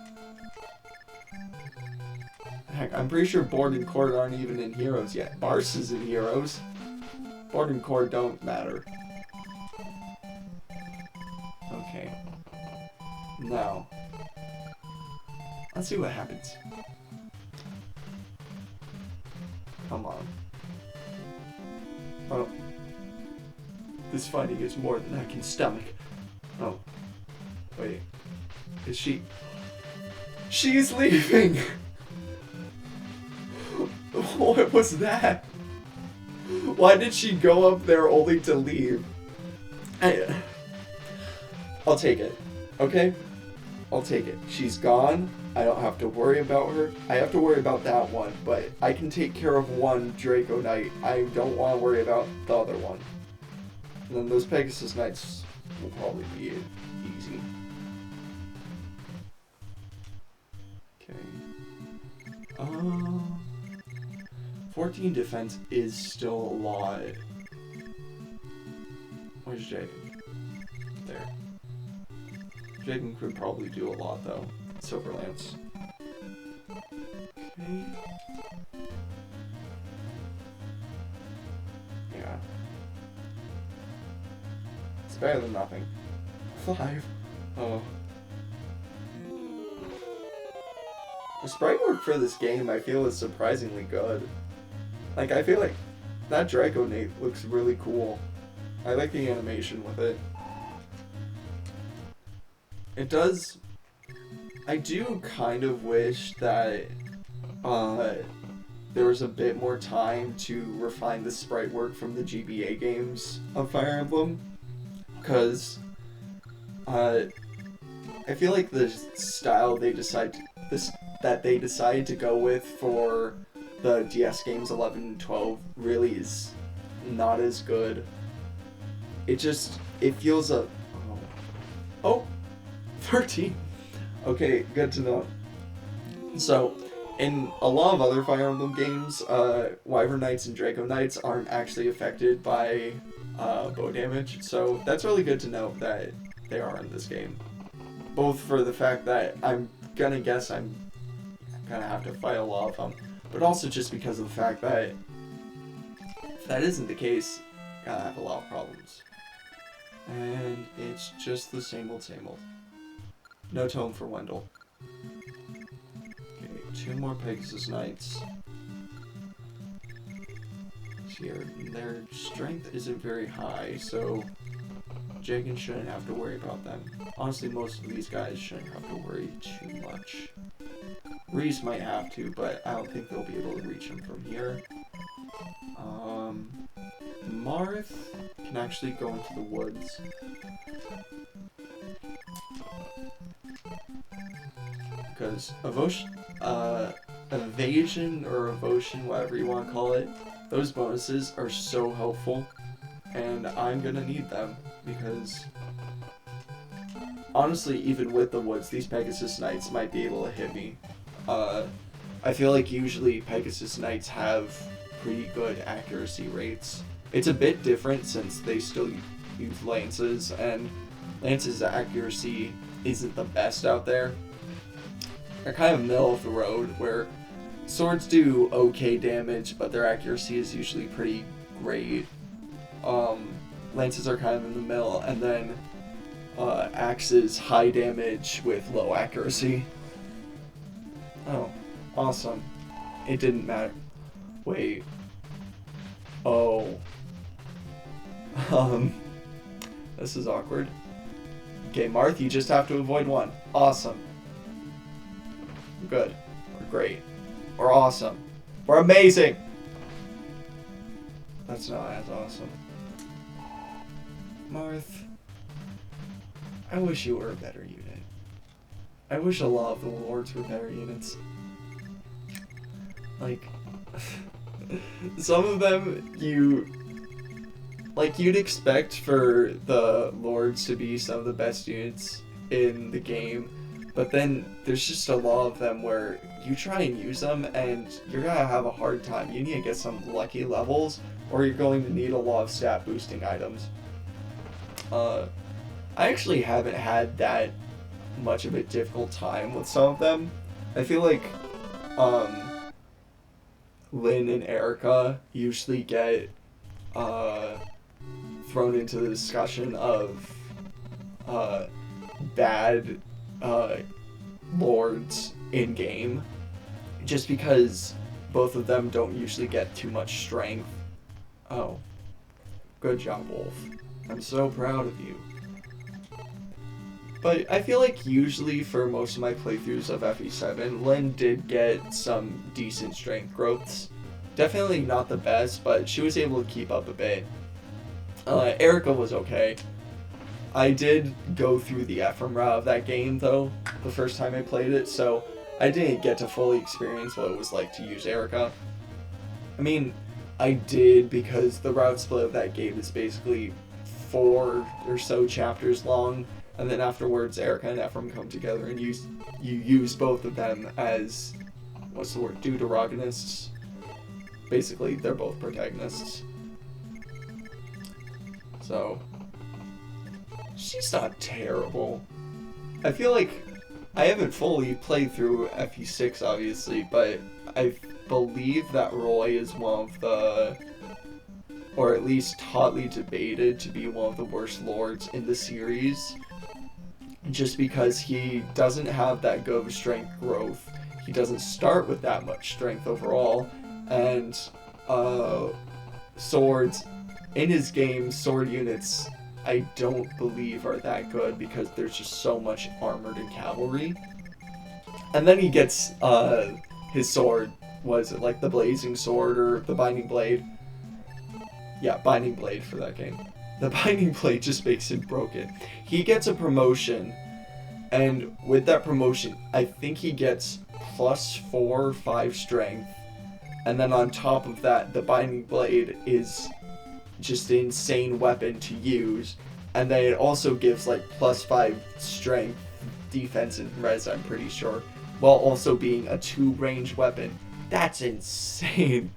Heck, I'm pretty sure Board and Cord aren't even in Heroes yet. Barsh is in Heroes. Board and Cord don't matter. Okay. Now, let's see what happens. Come on. Oh. This fighting is more than I can stomach. Oh. Wait. Is she... She's leaving! What was that? Why did she go up there only to leave? I'll take it. Okay? I'll take it. She's gone. I don't have to worry about her. I have to worry about that one, but I can take care of one Draco Knight. I don't want to worry about the other one. And then those Pegasus Knights will probably be easy. Okay. 14 defense is still a lot. Where's Jaden? There. Jaden could probably do a lot though. Silver Lance. Okay. Yeah. It's better than nothing. 5. Oh. The sprite work for this game, I feel, is surprisingly good. Like, I feel like that Draco Knight looks really cool. I like the animation with it. It does... I do kind of wish that there was a bit more time to refine the sprite work from the GBA games of Fire Emblem. Because I feel like the style they decide to go with for the DS games 11 and 12 really is not as good. It feels a... Oh! 13! Okay, good to know. So, in a lot of other Fire Emblem games, Wyvern Knights and Draco Knights aren't actually affected by bow damage, so that's really good to know that they are in this game. Both for the fact that I'm gonna guess I'm gonna have to fight a lot of them, but also just because of the fact that if that isn't the case, I'm gonna have a lot of problems. And it's just the same old, same old. No tome for Wendell. Okay, 2 more Pegasus Knights. Here, their strength isn't very high, so Jagan shouldn't have to worry about them. Honestly, most of these guys shouldn't have to worry too much. Reese might have to, but I don't think they'll be able to reach him from here. Marth can actually go into the woods. Because evasion or evotion, whatever you want to call it, those bonuses are so helpful, and I'm gonna need them, because honestly, even with the woods, these Pegasus Knights might be able to hit me. I feel like usually Pegasus Knights have pretty good accuracy rates. It's a bit different since they still use lances, and lances' accuracy isn't the best out there. They're kind of middle of the road, where swords do okay damage, but their accuracy is usually pretty great. Lances are kind of in the middle, and then axes high damage with low accuracy. Oh, awesome. It didn't matter. Wait. Oh. This is awkward. Okay, Marth, you just have to avoid one. Awesome. Good. We're great. We're awesome. We're amazing! That's not as awesome. Marth, I wish you were a better unit. I wish a lot of the lords were better units. Like, some of them you'd expect for the lords to be some of the best units in the game, but then there's just a lot of them where you try and use them and you're gonna have a hard time. You need to get some lucky levels, or you're going to need a lot of stat boosting items. I actually haven't had that much of a difficult time with some of them. I feel like Lynn and Erica usually get thrown into the discussion of bad lords in game, just because both of them don't usually get too much strength. Oh, good job, Wolf. I'm so proud of you. But I feel like usually for most of my playthroughs of FE7, Lynn did get some decent strength growths. Definitely not the best, but she was able to keep up a bit. Erica was okay. I did go through the Ephraim route of that game, though, the first time I played it, so I didn't get to fully experience what it was like to use Erica. I mean, I did, because the route split of that game is basically 4 or so chapters long, and then afterwards Erica and Ephraim come together and you use both of them as, what's the word, deuterogonists. Basically, they're both protagonists. So, she's not terrible. I feel like I haven't fully played through FE6, obviously, but I believe that Roy is one of the, or at least hotly debated to be one of the worst lords in the series, just because he doesn't have that good of strength growth. He doesn't start with that much strength overall, and swords in his game, sword units, I don't believe are that good because there's just so much armored and cavalry. And then he gets his sword, was it like the blazing sword or the binding blade? Yeah, binding blade for that game. The binding blade just makes him broken. He gets a promotion, and with that promotion, I think he gets +4 or 5 strength. And then on top of that, the binding blade is just an insane weapon to use. And then it also gives like +5 strength, defense, and res, I'm pretty sure, while also being a 2-range weapon. That's insane.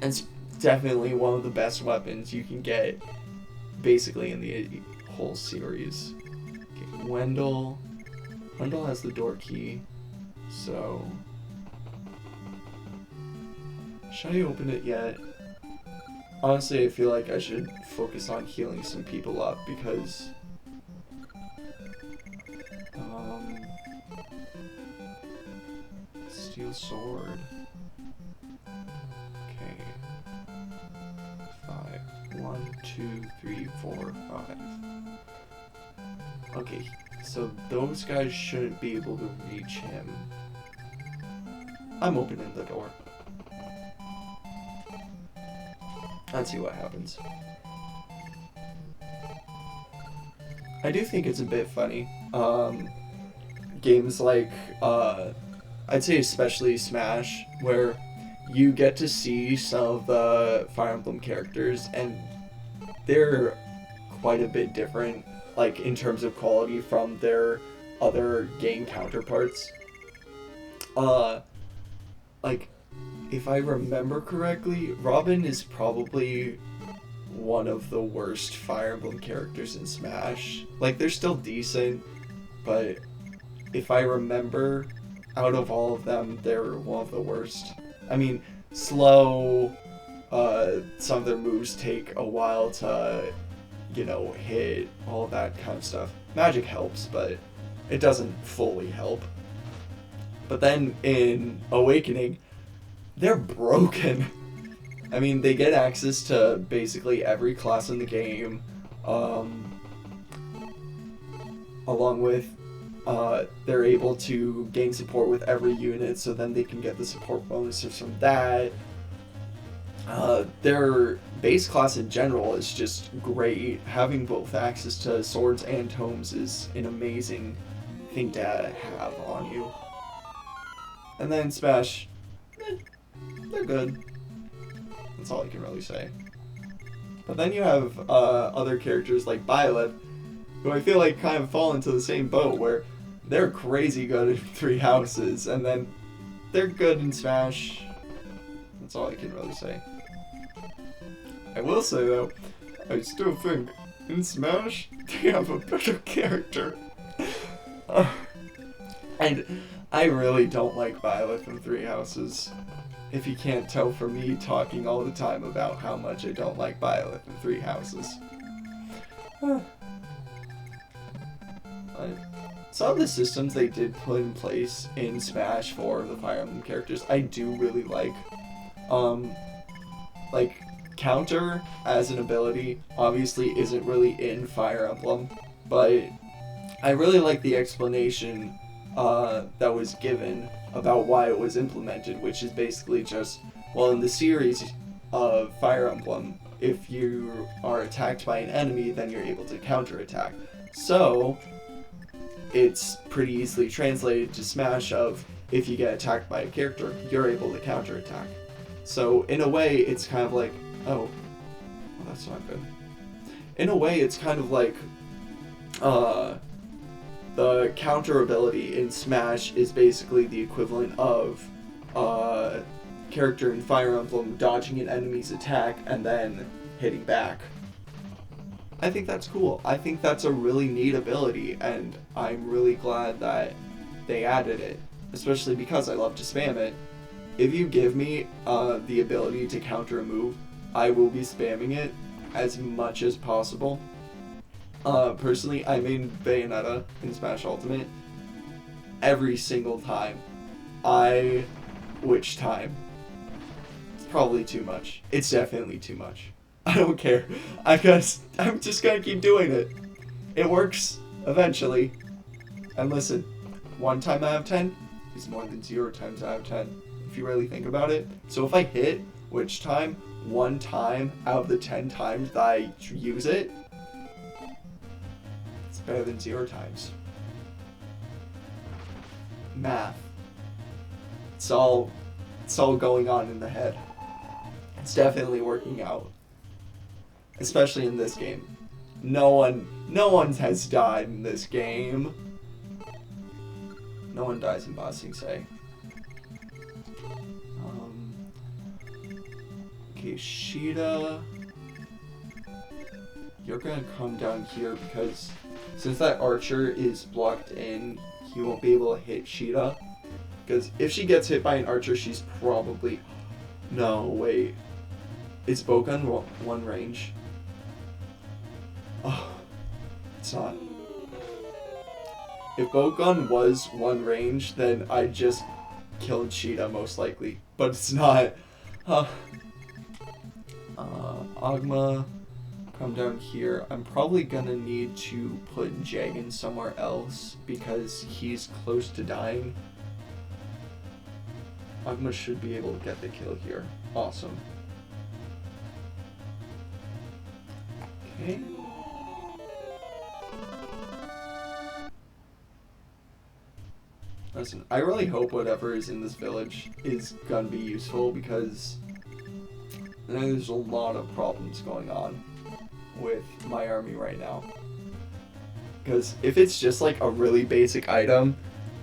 And it's definitely one of the best weapons you can get, basically, in the whole series. Okay, Wendell has the door key, so should I open it yet? Honestly, I feel like I should focus on healing some people up because steel sword. Okay. 5. 1, 2, 3, 4, 5. Okay, so those guys shouldn't be able to reach him. I'm opening the door. Let's see what happens. I do think it's a bit funny. Games like, I'd say especially Smash, where you get to see some of the Fire Emblem characters, and they're quite a bit different, like, in terms of quality from their other game counterparts. Like, if I remember correctly, Robin is probably one of the worst Fire Emblem characters in Smash. Like, they're still decent, but if I remember, out of all of them, they're one of the worst. I mean, slow, some of their moves take a while to, you know, hit, all that kind of stuff. Magic helps, but it doesn't fully help. But then in Awakening, they're broken. I mean, they get access to basically every class in the game, along with, they're able to gain support with every unit, so then they can get the support bonuses from that. Their base class in general is just great. Having both access to swords and tomes is an amazing thing to have on you. And then Smash, they're good. That's all I can really say. But then you have other characters like Byleth, who I feel like kind of fall into the same boat, where they're crazy good in 3 houses, and then they're good in Smash. That's all I can really say. I will say though, I still think in Smash they have a better character. And I really don't like Byleth in 3 houses. If you can't tell from me talking all the time about how much I don't like Byleth in 3 houses. Some of the systems they did put in place in Smash for the Fire Emblem characters, I do really like. Like, Counter as an ability obviously isn't really in Fire Emblem, but I really like the explanation that was given about why it was implemented, which is basically just, well, in the series of Fire Emblem, if you are attacked by an enemy, then you're able to counterattack. So, it's pretty easily translated to Smash of if you get attacked by a character, you're able to counterattack. So in a way, it's kind of like, oh, well, that's not good. In a way, it's kind of like the counter ability in Smash is basically the equivalent of character in Fire Emblem dodging an enemy's attack and then hitting back. I think that's cool. I think that's a really neat ability, and I'm really glad that they added it, especially because I love to spam it. If you give me the ability to counter a move, I will be spamming it as much as possible. Personally, I main Bayonetta in Smash Ultimate every single time. Which time? It's probably too much. It's definitely too much. I don't care. I'm just gonna keep doing it. It works eventually. And listen, 1 time out of 10 is more than 0 times out of 10, if you really think about it. So if I hit Witch Time 1 time out of the 10 times that I use it, it's better than 0 times. Math. It's all going on in the head. It's definitely working out. Especially in this game. No one has died in this game. No one dies in Ba Sing Se. Okay, Sheeta. You're gonna come down here because since that archer is blocked in, he won't be able to hit Sheeta. Because if she gets hit by an archer, she's probably... No, wait. Is Bowgun 1 range? Oh, it's not. If Bowgun was 1 range, then I just killed Sheeta most likely. But it's not. Agma, come down here. I'm probably gonna need to put Jagan somewhere else because he's close to dying. Agma should be able to get the kill here. Awesome. Okay. Listen, I really hope whatever is in this village is gonna be useful because I know there's a lot of problems going on with my army right now. Because if it's just like a really basic item,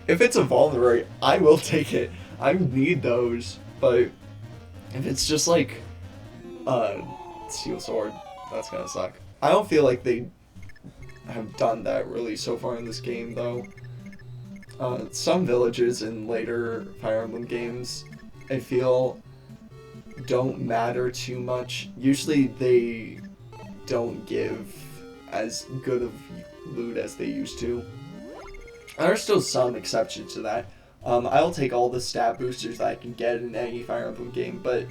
if it's a vulnerary, I will take it. I need those, but if it's just like steel sword, that's gonna suck. I don't feel like they have done that really so far in this game though. Some villages in later Fire Emblem games, I feel, don't matter too much. Usually they don't give as good of loot as they used to. There are still some exceptions to that. I'll take all the stat boosters that I can get in any Fire Emblem game, but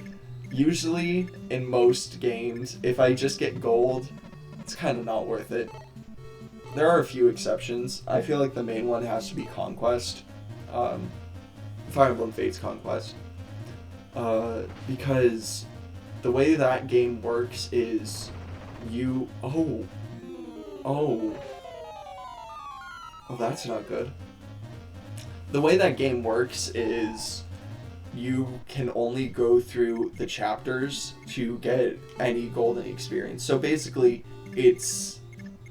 usually in most games, if I just get gold, it's kind of not worth it. There are a few exceptions. I feel like the main one has to be Conquest. Fire Emblem Fates Conquest. Because the way that game works is you... Oh, that's not good. The way that game works is you can only go through the chapters to get any golden experience. So basically, it's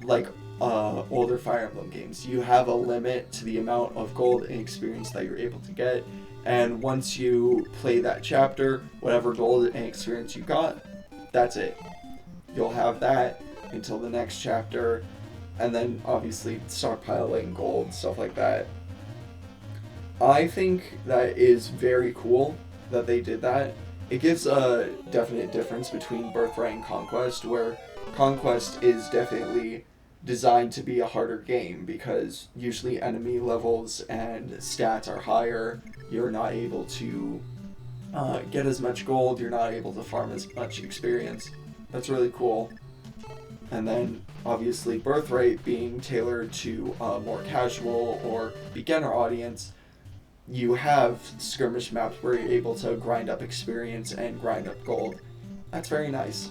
like older Fire Emblem games. You have a limit to the amount of gold and experience that you're able to get, and once you play that chapter, whatever gold and experience you got, that's it. You'll have that until the next chapter, and then obviously stockpiling gold, stuff like that. I think that is very cool that they did that. It gives a definite difference between Birthright and Conquest, where Conquest is definitely designed to be a harder game because usually enemy levels and stats are higher. You're not able to get as much gold, you're not able to farm as much experience. That's really cool. And then obviously Birthright being tailored to a more casual or beginner audience, you have skirmish maps where you're able to grind up experience and grind up gold. That's very nice.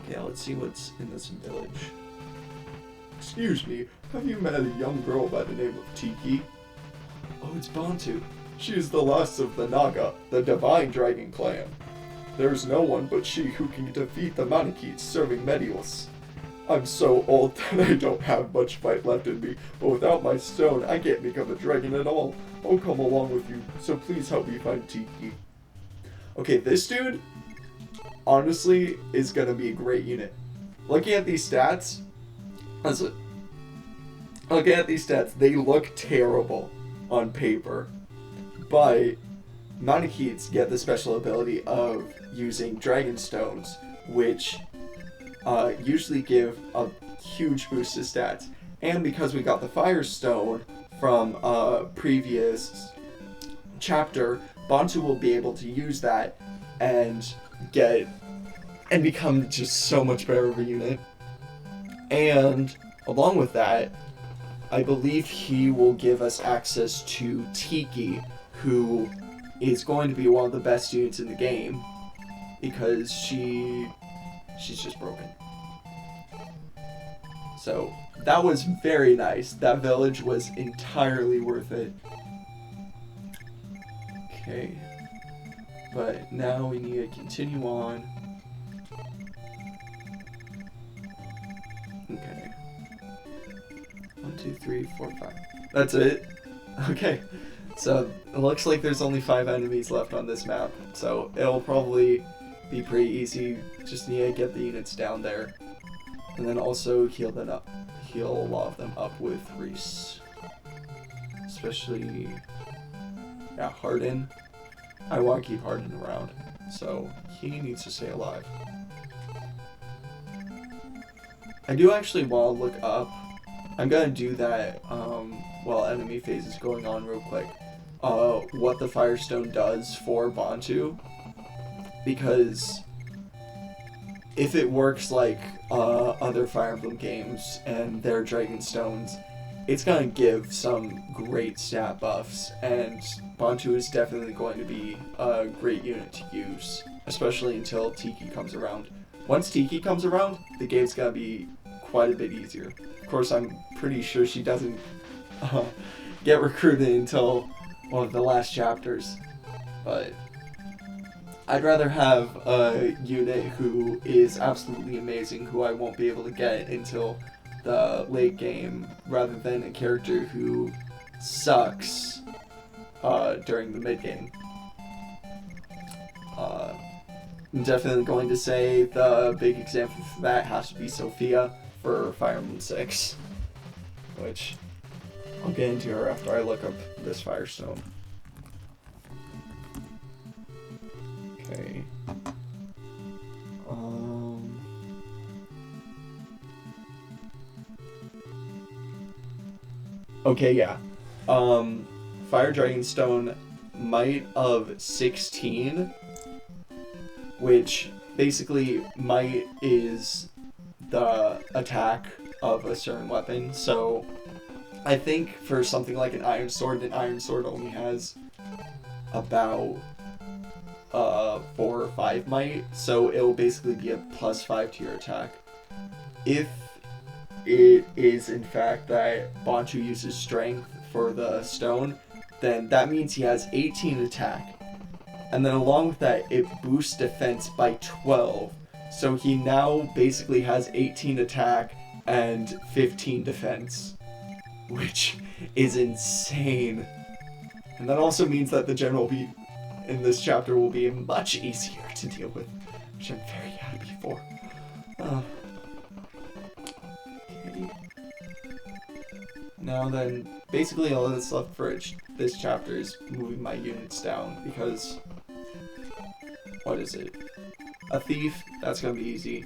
Okay, let's see what's in this village. Excuse me, have you met a young girl by the name of Tiki? Oh, it's Bantu. She is the last of the Naga, the Divine Dragon Clan. There's no one but she who can defeat the Manichees serving Medios. I'm so old that I don't have much fight left in me, but without my stone, I can't become a dragon at all. I'll come along with you, so please help me find Tiki. Okay, this dude, honestly, is gonna be a great unit. Looking at these stats, they look terrible on paper, but Manichees get the special ability of using Dragon Stones, which usually give a huge boost to stats. And because we got the Fire Stone from a previous chapter, Bantu will be able to use that and become just so much better of a unit. And along with that, I believe he will give us access to Tiki, who is going to be one of the best units in the game because she's just broken. So that was very nice. That village was entirely worth it. Okay, but now we need to continue on. Okay. 1, 2, 3, 4, 5. That's it. Okay. So it looks like there's only 5 enemies left on this map. So it'll probably be pretty easy. Just need to get the units down there. And then also heal a lot of them up with Reese. Especially, yeah, Harden. I want to keep Harden around. So he needs to stay alive. I do actually want to look up. I'm going to do that while enemy phase is going on real quick. What the Firestone does for Bantu. Because if it works like other Fire Emblem games and their Dragon Stones, it's going to give some great stat buffs, and Bantu is definitely going to be a great unit to use, especially until Tiki comes around. Once Tiki comes around, the game's going to be quite a bit easier. Of course, I'm pretty sure she doesn't get recruited until one of the last chapters, but I'd rather have a unit who is absolutely amazing, who I won't be able to get until the late game, rather than a character who sucks during the mid game. I'm definitely going to say the big example for that has to be Sophia for Fire Emblem 6, which I'll get into her after I look up this Firestone. Okay. Okay, yeah. Fire Dragon Stone Might of 16, which basically Might is the attack of a certain weapon. So I think for something like an Iron Sword only has about 4 or 5 might, so it'll basically be a +5 to your attack. If it is in fact that Bantu uses strength for the stone, then that means he has 18 attack, and then along with that it boosts defense by 12, so he now basically has 18 attack and 15 defense, which is insane. And that also means that the general beat in this chapter will be much easier to deal with, which I'm very happy for. Okay. Now then, basically all that's left for this chapter is moving my units down, because what is it? A thief, that's gonna be easy.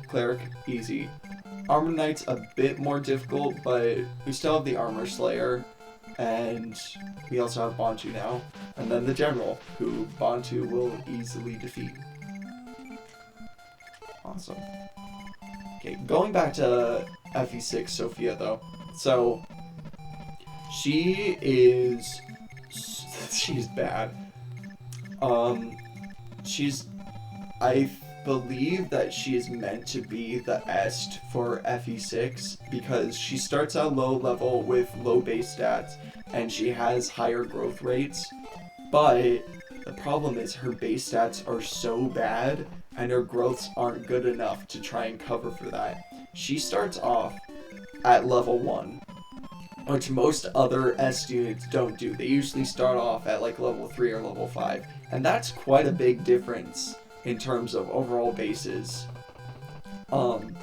Cleric, easy. Armor Knight's a bit more difficult, but we still have the Armor Slayer, and we also have Bantu now. And then the General, who Bantu will easily defeat. Awesome. Okay, going back to FE6 Sophia though. So, she's bad. believe that she is meant to be the Est for FE6 because she starts out low level with low base stats and she has higher growth rates, but the problem is her base stats are so bad and her growths aren't good enough to try and cover for that. She starts off at level 1, which most other S units don't do. They usually start off at like level 3 or level 5, and that's quite a big difference in terms of overall bases. And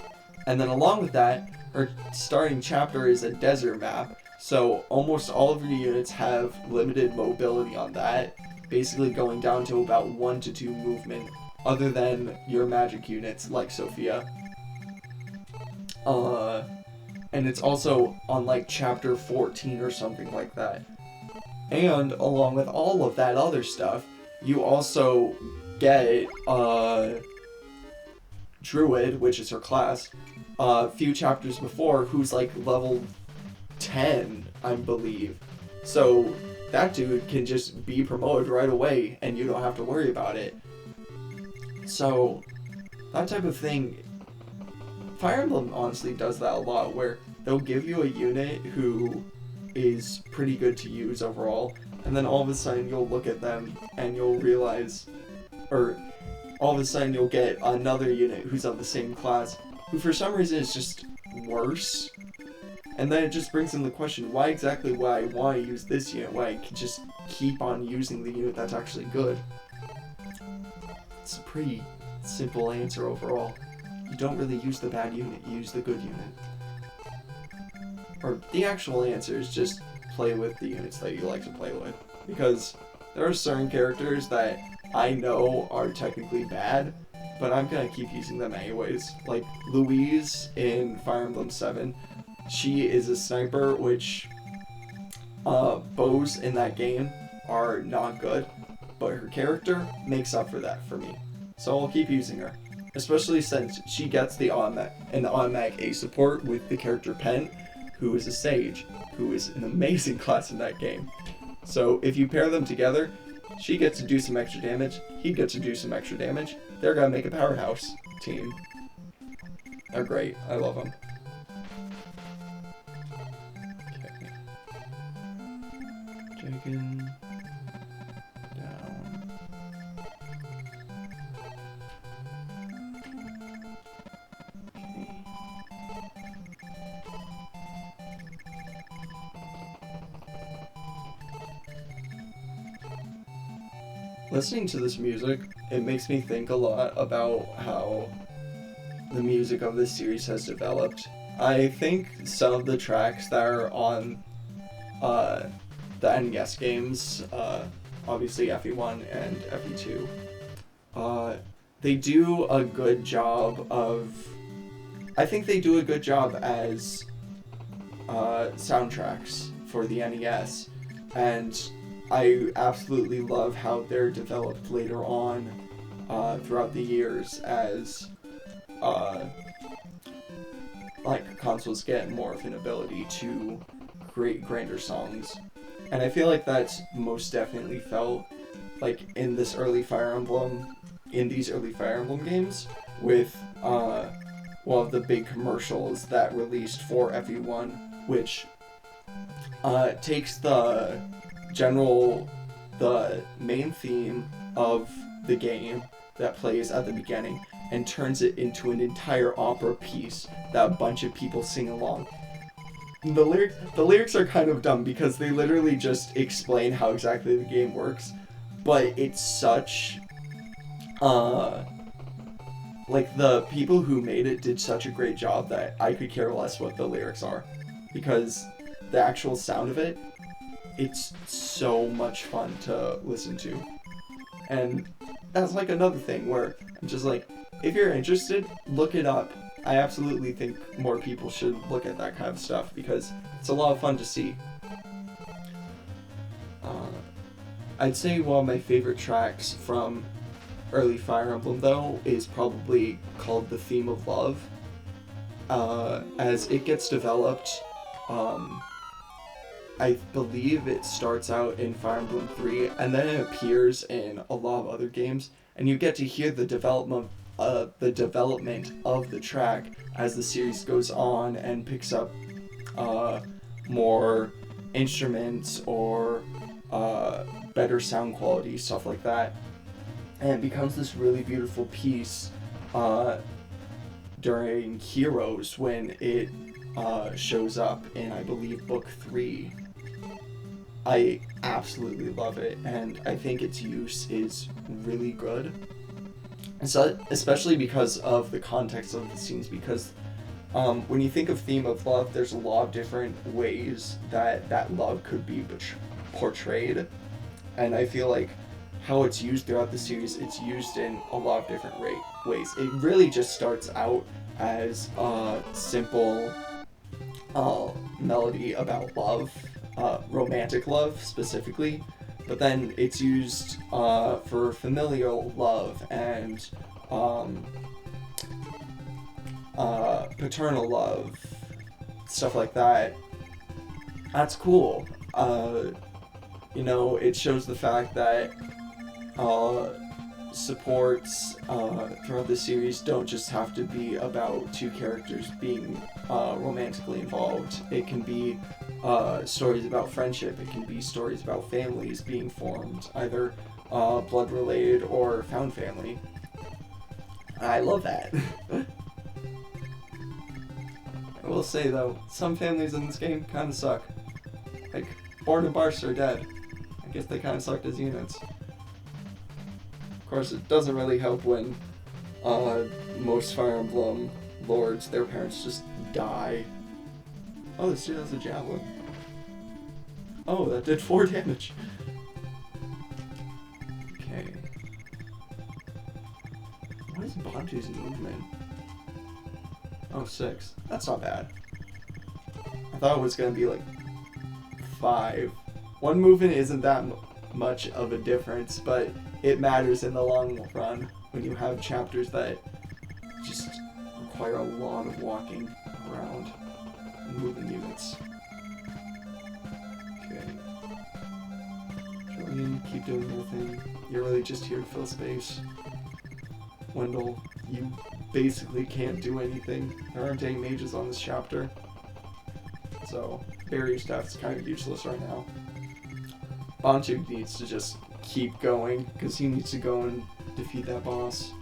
then along with that, her starting chapter is a desert map, so almost all of your units have limited mobility on that, basically going down to about 1 to 2 movement, other than your magic units like Sophia. And it's also on like chapter 14 or something like that. And along with all of that other stuff, you also get Druid, which is her class, a few chapters before, who's like level 10, I believe. So that dude can just be promoted right away and you don't have to worry about it. So that type of thing, Fire Emblem honestly does that a lot, where they'll give you a unit who is pretty good to use overall, and then all of a sudden you'll look at them and you'll realize, or all of a sudden you'll get another unit who's of the same class, who for some reason is just worse. And then it just brings in the question, why exactly would I want to use this unit when I can just keep on using the unit that's actually good? It's a pretty simple answer overall. You don't really use the bad unit, you use the good unit. Or the actual answer is just play with the units that you like to play with. Because there are certain characters that I know are technically bad, but I'm gonna keep using them anyways. Like Louise in Fire Emblem 7, she is a sniper, which bows in that game are not good, but her character makes up for that for me. So I'll keep using her. Especially since she gets the automatic A support with the character Pen, who is a Sage, who is an amazing class in that game. So if you pair them together, she gets to do some extra damage, he gets to do some extra damage, they're gonna make a powerhouse team. They're great, I love them. Okay. Dragon down. Listening to this music, it makes me think a lot about how the music of this series has developed. I think some of the tracks that are on the NES games, obviously FE1 and FE2, they do a good job of... I think they do a good job as soundtracks for the NES, and I absolutely love how they're developed later on throughout the years as like consoles get more of an ability to create grander songs. And I feel like that's most definitely felt like in these early Fire Emblem games with one of the big commercials that released for FE1, which takes the main theme of the game that plays at the beginning and turns it into an entire opera piece that a bunch of people sing along. The lyrics are kind of dumb because they literally just explain how exactly the game works, but it's such like the people who made it did such a great job that I could care less what the lyrics are, because the actual sound of it, it's so much fun to listen to. And that's like another thing where I'm just like, if you're interested, look it up. I absolutely think more people should look at that kind of stuff because it's a lot of fun to see. I'd say one of my favorite tracks from early Fire Emblem though is probably called The Theme of Love. As it gets developed, I believe it starts out in Fire Emblem 3 and then it appears in a lot of other games, and you get to hear the development the development of the track as the series goes on and picks up more instruments or better sound quality, stuff like that. And it becomes this really beautiful piece during Heroes when it shows up in, I believe, book 3. I absolutely love it, and I think its use is really good. And so, especially because of the context of the scenes, because when you think of theme of love, there's a lot of different ways that love could be portrayed, and I feel like how it's used throughout the series, it's used in a lot of different ways. It really just starts out as a simple melody about love, romantic love specifically, but then it's used for familial love and paternal love, stuff like that. That's cool. You know, it shows the fact that supports throughout the series don't just have to be about two characters being romantically involved. It can be stories about friendship. It can be stories about families being formed, either blood related or found family. I love that. I will say though, some families in this game kind of suck. Like, Born and Barst are dead. I guess they kind of sucked as units. Of course, it doesn't really help when most Fire Emblem lords, their parents just die. Oh, this dude has a javelin. Oh, that did 4 damage. Okay. What is Bantu's movement? Oh, 6. That's not bad. I thought it was going to be like 5. One movement isn't that much of a difference, but it matters in the long run when you have chapters that just require a lot of walking around and moving units. Okay. Julian, keep doing your thing. You're really just here to fill space. Wendell, you basically can't do anything. There aren't any mages on this chapter. So, barrier staff is kind of useless right now. Bantu needs to just keep going, because he needs to go and defeat that boss.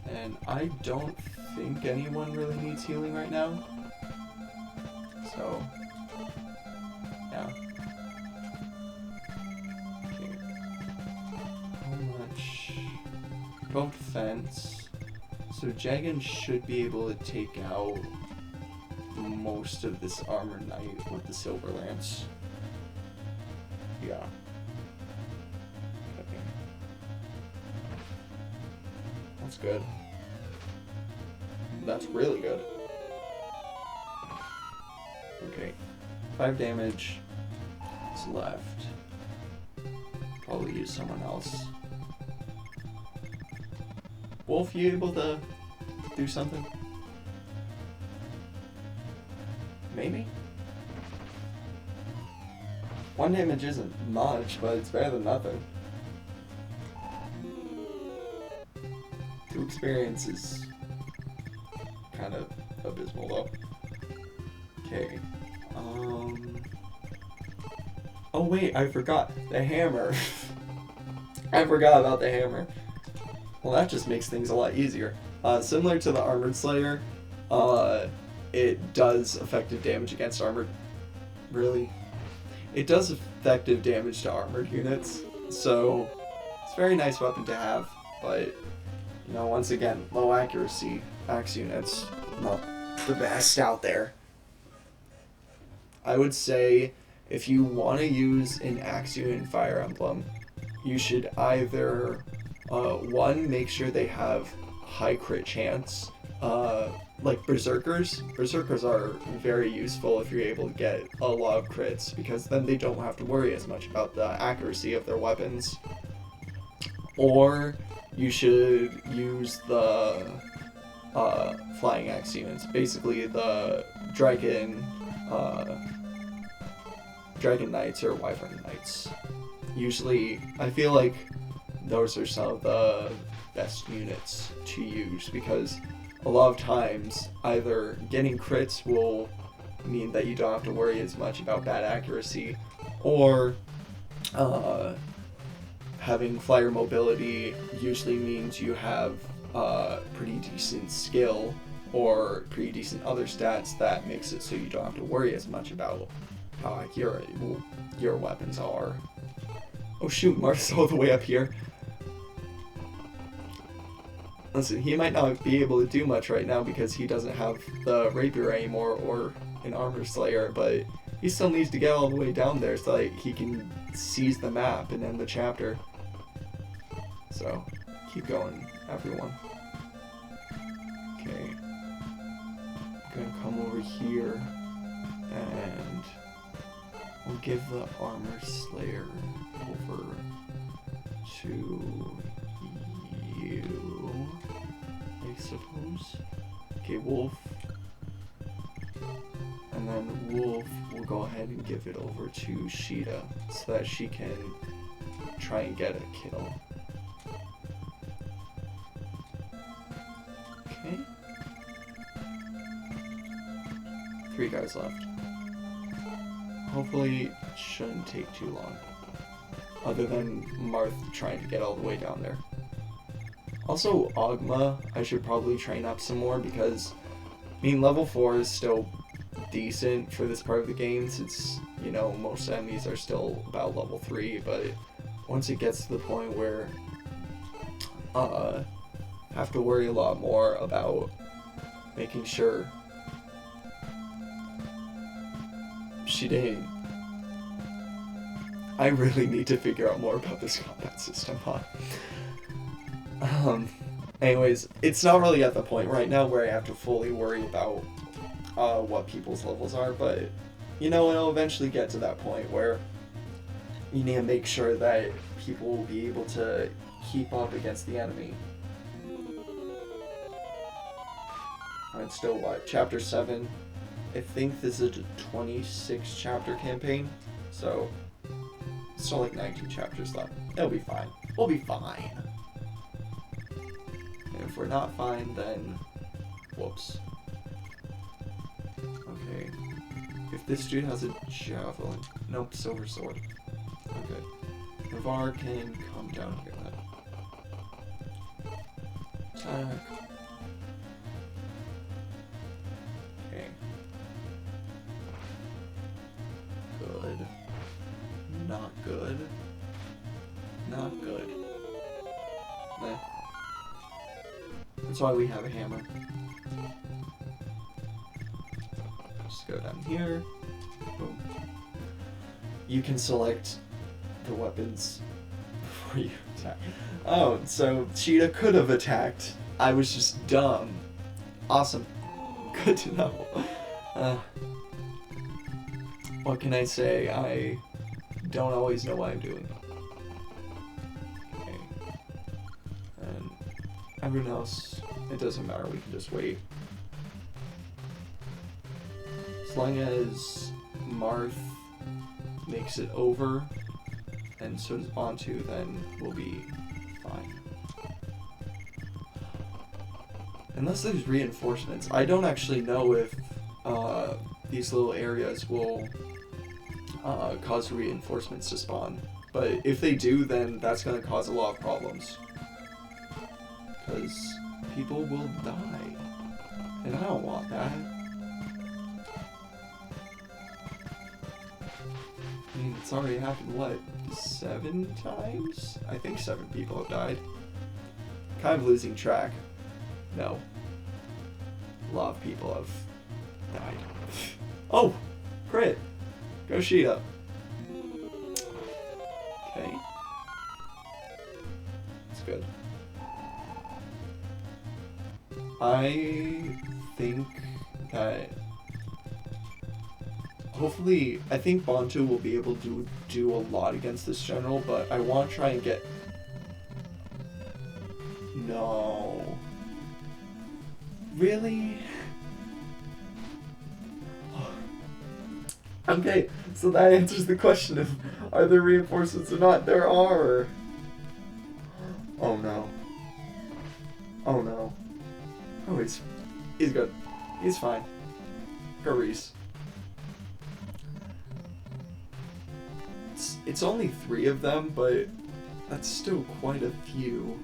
And I don't think anyone really needs healing right now. So, yeah. Okay. How much? 12 defense. So Jagan should be able to take out most of this armor knight with the silver lance. Yeah. Okay. That's good. That's really good. Okay. 5 damage is left. Probably use someone else. Wolf, you able to do something? Maybe? 1 damage isn't much, but it's better than nothing. 2 experience is kind of abysmal though. Okay. Oh wait, I forgot the hammer. I forgot about the hammer. Well, that just makes things a lot easier. Similar to the Armored Slayer, it does effective damage against armored. Really? It does effective damage to armored units, so it's a very nice weapon to have, but, you know, once again, low accuracy axe units, not the best out there. I would say if you want to use an axe unit in Fire Emblem, you should either, 1, make sure they have high crit chance, like Berserkers. Berserkers are very useful if you're able to get a lot of crits, because then they don't have to worry as much about the accuracy of their weapons. Or you should use the flying axe units, basically the dragon knights or wyvern knights. Usually, I feel like those are some of the best units to use, because a lot of times either getting crits will mean that you don't have to worry as much about bad accuracy, or having flyer mobility usually means you have pretty decent skill or pretty decent other stats that makes it so you don't have to worry as much about how accurate your weapons are. Oh shoot, Marth's all the way up here. Listen, he might not be able to do much right now because he doesn't have the rapier anymore or an armor slayer, but he still needs to get all the way down there so that he can seize the map and end the chapter. So, keep going, everyone. Okay. I'm gonna come over here and we'll give the armor slayer over to you, I suppose. Okay, Wolf. And then Wolf will go ahead and give it over to Sheeta so that she can try and get a kill. Okay. 3 guys left. Hopefully it shouldn't take too long. Other than Marth trying to get all the way down there. Also, Ogma, I should probably train up some more because, I mean, level 4 is still decent for this part of the game since, you know, most enemies are still about level 3, but once it gets to the point where have to worry a lot more about making sure she didn't. I really need to figure out more about this combat system, huh? Anyways, it's not really at the point right now where I have to fully worry about what people's levels are, but you know, it'll eventually get to that point where you need to make sure that people will be able to keep up against the enemy. Alright, still what? Chapter 7. I think this is a 26 chapter campaign, so still like 19 chapters left. It'll be fine. We'll be fine. And if we're not fine, then whoops. Okay. If this dude has a javelin, nope, silver sword. Okay. Navarre can come down here then. Attack. Okay. Good. Not good. Not good. Meh. That's why we have a hammer. Just go down here. Boom. You can select the weapons before you attack. Oh, so Cheetah could have attacked. I was just dumb. Awesome. Good to know. What can I say? I don't always know what I'm doing. Okay. And everyone else, it doesn't matter, we can just wait. As long as Marth makes it over, and so does Bantu, then we'll be fine. Unless there's reinforcements. I don't actually know if these little areas will cause reinforcements to spawn. But if they do, then that's going to cause a lot of problems. Because people will die. And I don't want that. I mean, it's already happened, what, 7 times? I think 7 people have died. Kind of losing track. No. A lot of people have died. Oh! Crit! Go Sheeta. Okay. That's good. I think that hopefully, I think Bantu will be able to do a lot against this general, but I want to try and get... No. Really? Okay, so that answers the question of, are there reinforcements or not? There are! Oh no. Oh no. Oh, he's good. He's fine. Go Reese. It's only 3 of them, but that's still quite a few.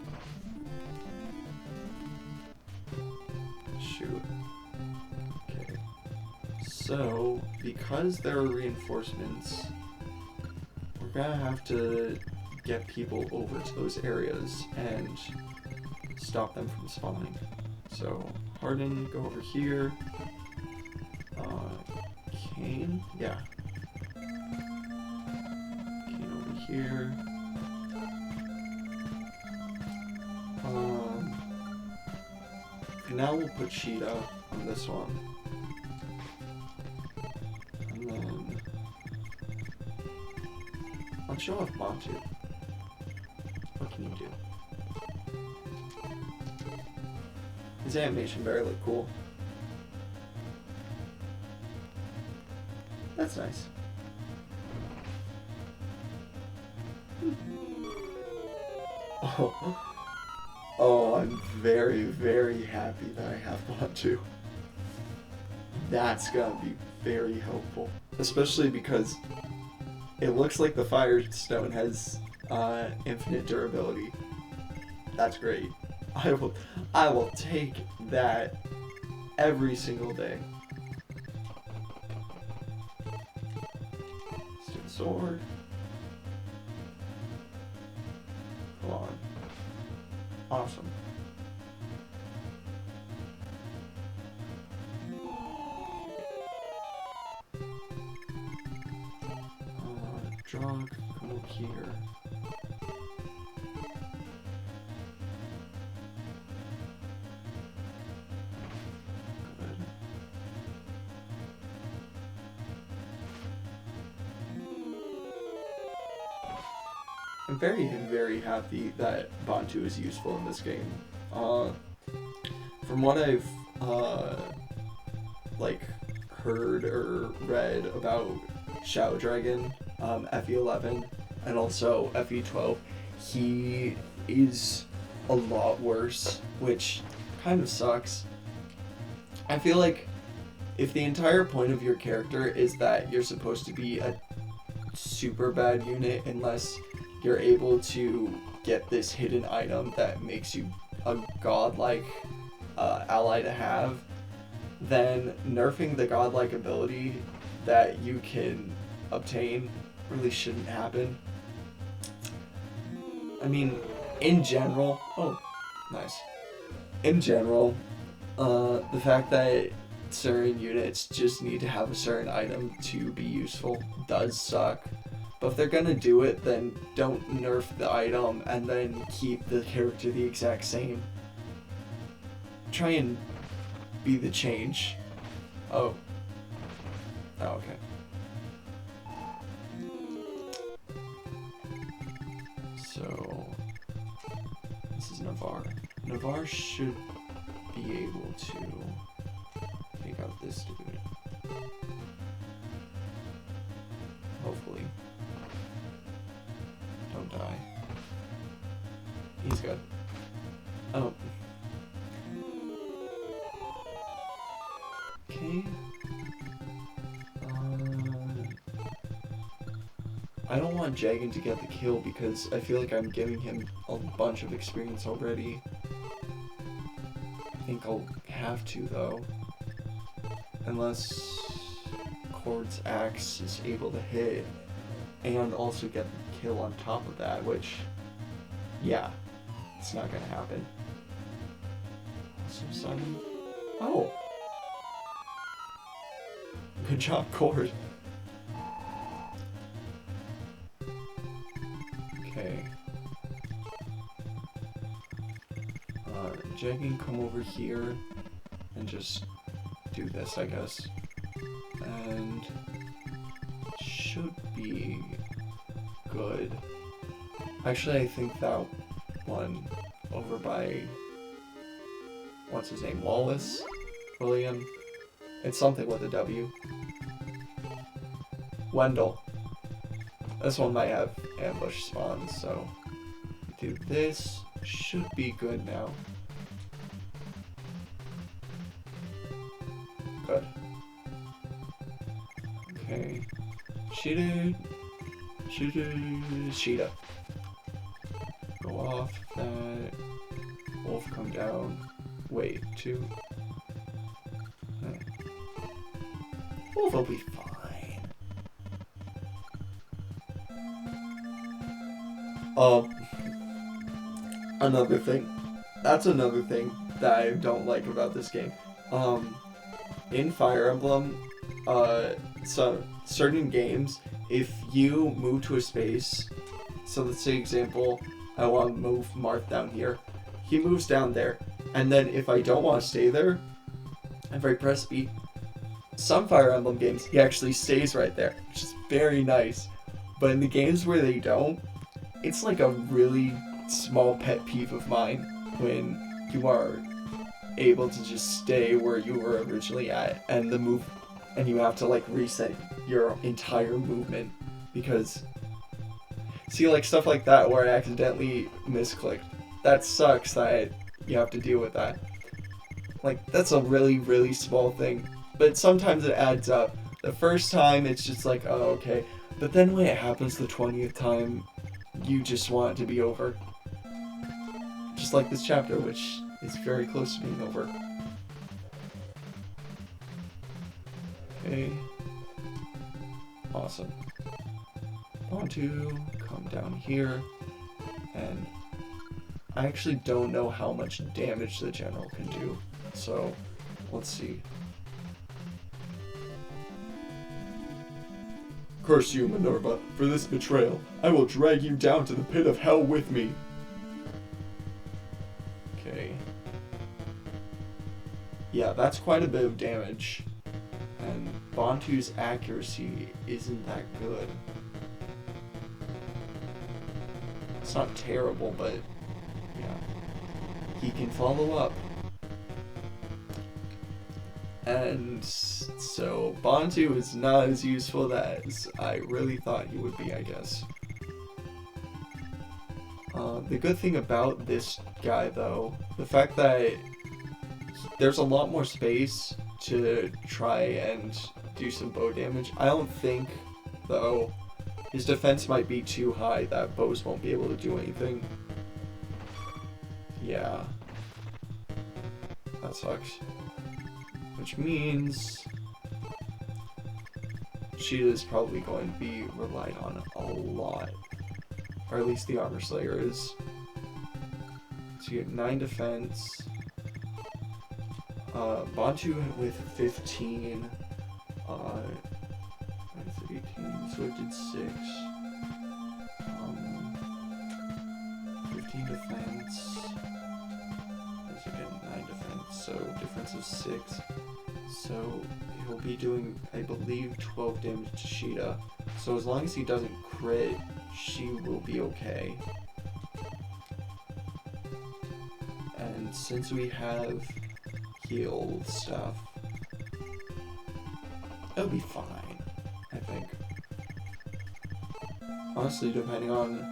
Shoot. Okay. So, because there are reinforcements, we're gonna have to get people over to those areas and stop them from spawning. So, Harden, go over here. Kane? Yeah. Kane over here. For now we'll put Cheetah on this one. And then let's show off Montu. What can you do? His animation very look cool. That's nice. Oh, I'm very, very happy that I have Montu. That's gonna be very helpful. Especially because it looks like the Firestone has infinite durability. That's great. I will take that every single day. Stupid sword. Come on. Awesome. Drunk, come over here. Good. I'm very, very happy that Bantu is useful in this game. From what I've like heard or read about Shadow Dragon, FE11, and also FE12, he is a lot worse, which kind of sucks. I feel like if the entire point of your character is that you're supposed to be a super bad unit unless you're able to get this hidden item that makes you a godlike ally to have, then nerfing the godlike ability that you can obtain really shouldn't happen. I mean, in general, oh, nice. In general, the fact that certain units just need to have a certain item to be useful does suck. But if they're gonna do it, then don't nerf the item and then keep the character the exact same. Try and be the change. Oh. Oh, okay. So, this is Navarre. Navarre should be able to take out this dude. Hopefully. Don't die. He's good. Oh. Okay. I don't want Jagan to get the kill because I feel like I'm giving him a bunch of experience already. I think I'll have to though. Unless Cord's axe is able to hit and also get the kill on top of that, which, yeah, it's not gonna happen. Awesome Simon. Oh! Good job, Cord. Okay. Jagan, come over here and just do this, I guess. And should be good. Actually, I think that one over by, what's his name, Wallace? William? It's something with a W. Wendell. This one might have ambush spawns, so do this. Should be good now. Good. Okay. Sheeta. Go off that. Wolf, come down. Wait, 2. Wolf will be fine. Another thing. That's another thing that I don't like about this game. In Fire Emblem, so certain games, if you move to a space, so let's say example, I want to move Marth down here. He moves down there, and then if I don't want to stay there, if I press B, some Fire Emblem games, he actually stays right there, which is very nice. But in the games where they don't, it's like a really small pet peeve of mine when you are able to just stay where you were originally at, and you have to like reset your entire movement because see, like stuff like that where I accidentally misclicked. That sucks that you have to deal with that. Like, that's a really, really small thing. But sometimes it adds up. The first time, it's just like, oh, okay. But then when it happens the 20th time, you just want it to be over. Just like this chapter, which is very close to being over. Okay. Awesome. Want to come down here, and I actually don't know how much damage the general can do, so let's see. Curse you, Minerva, for this betrayal. I will drag you down to the pit of hell with me. Okay. Yeah, that's quite a bit of damage, and Bantu's accuracy isn't that good. It's not terrible, but yeah, he can follow up. And so Bantu is not as useful as I really thought he would be, I guess. The good thing about this guy, though, the fact that there's a lot more space to try and do some bow damage. I don't think, though, his defense might be too high that bows won't be able to do anything. Yeah. That sucks. Which means Sheeta is probably going to be relied on a lot. Or at least the Armor Slayer is. So you get 9 defense. Bantu with 15. 18, so it did 6. 15 defense. That's again 9 defense, so difference of 6. So he'll be doing, I believe, 12 damage to Sheeta. So as long as he doesn't crit, she will be okay. And since we have heal stuff, it'll be fine, I think. Honestly, depending on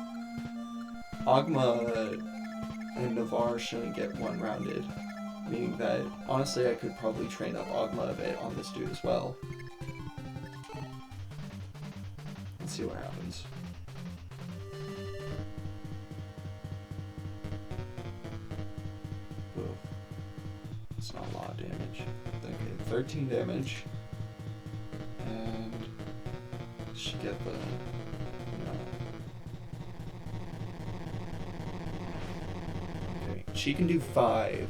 Agma and Navarre shouldn't get one-rounded, meaning that honestly I could probably train up Agma a bit on this dude as well. Let's see what happens. Ooh. It's not a lot of damage. Okay, 13 damage. And she get the, okay, she can do 5.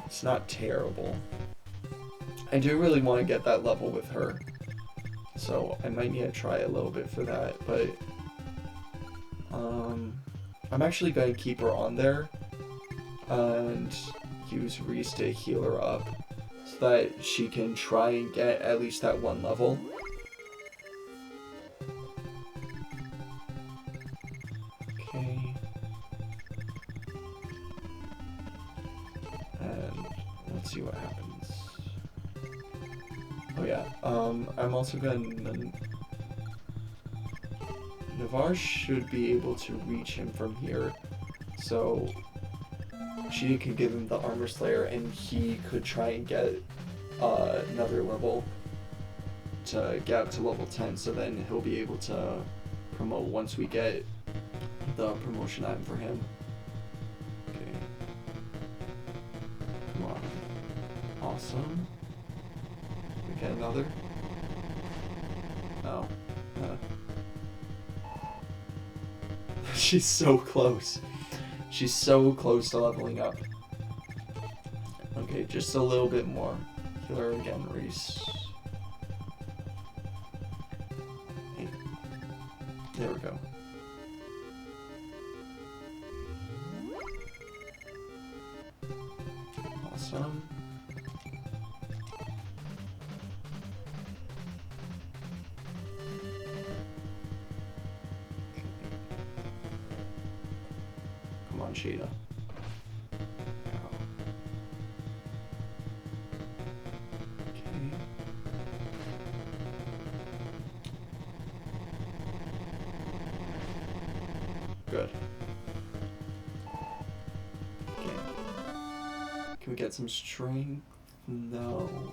It's not terrible. I do really want to get that level with her, so I might need to try a little bit for that, but I'm actually going to keep her on there and use Reese to heal her up so that she can try and get at least that 1 level. Okay. And let's see what happens. Oh yeah, I'm also gonna... Navarre should be able to reach him from here, so she can give him the Armor Slayer and he could try and get another level to get up to level 10, so then he'll be able to promote once we get the promotion item for him. Okay. Come on. Awesome. We get another. Oh. She's so close. She's so close to leveling up. Okay, just a little bit more. Kill her again, Reese. Hey. There we go. Awesome. Come on, Sheeta. Good. Okay. Can we get some strength? No.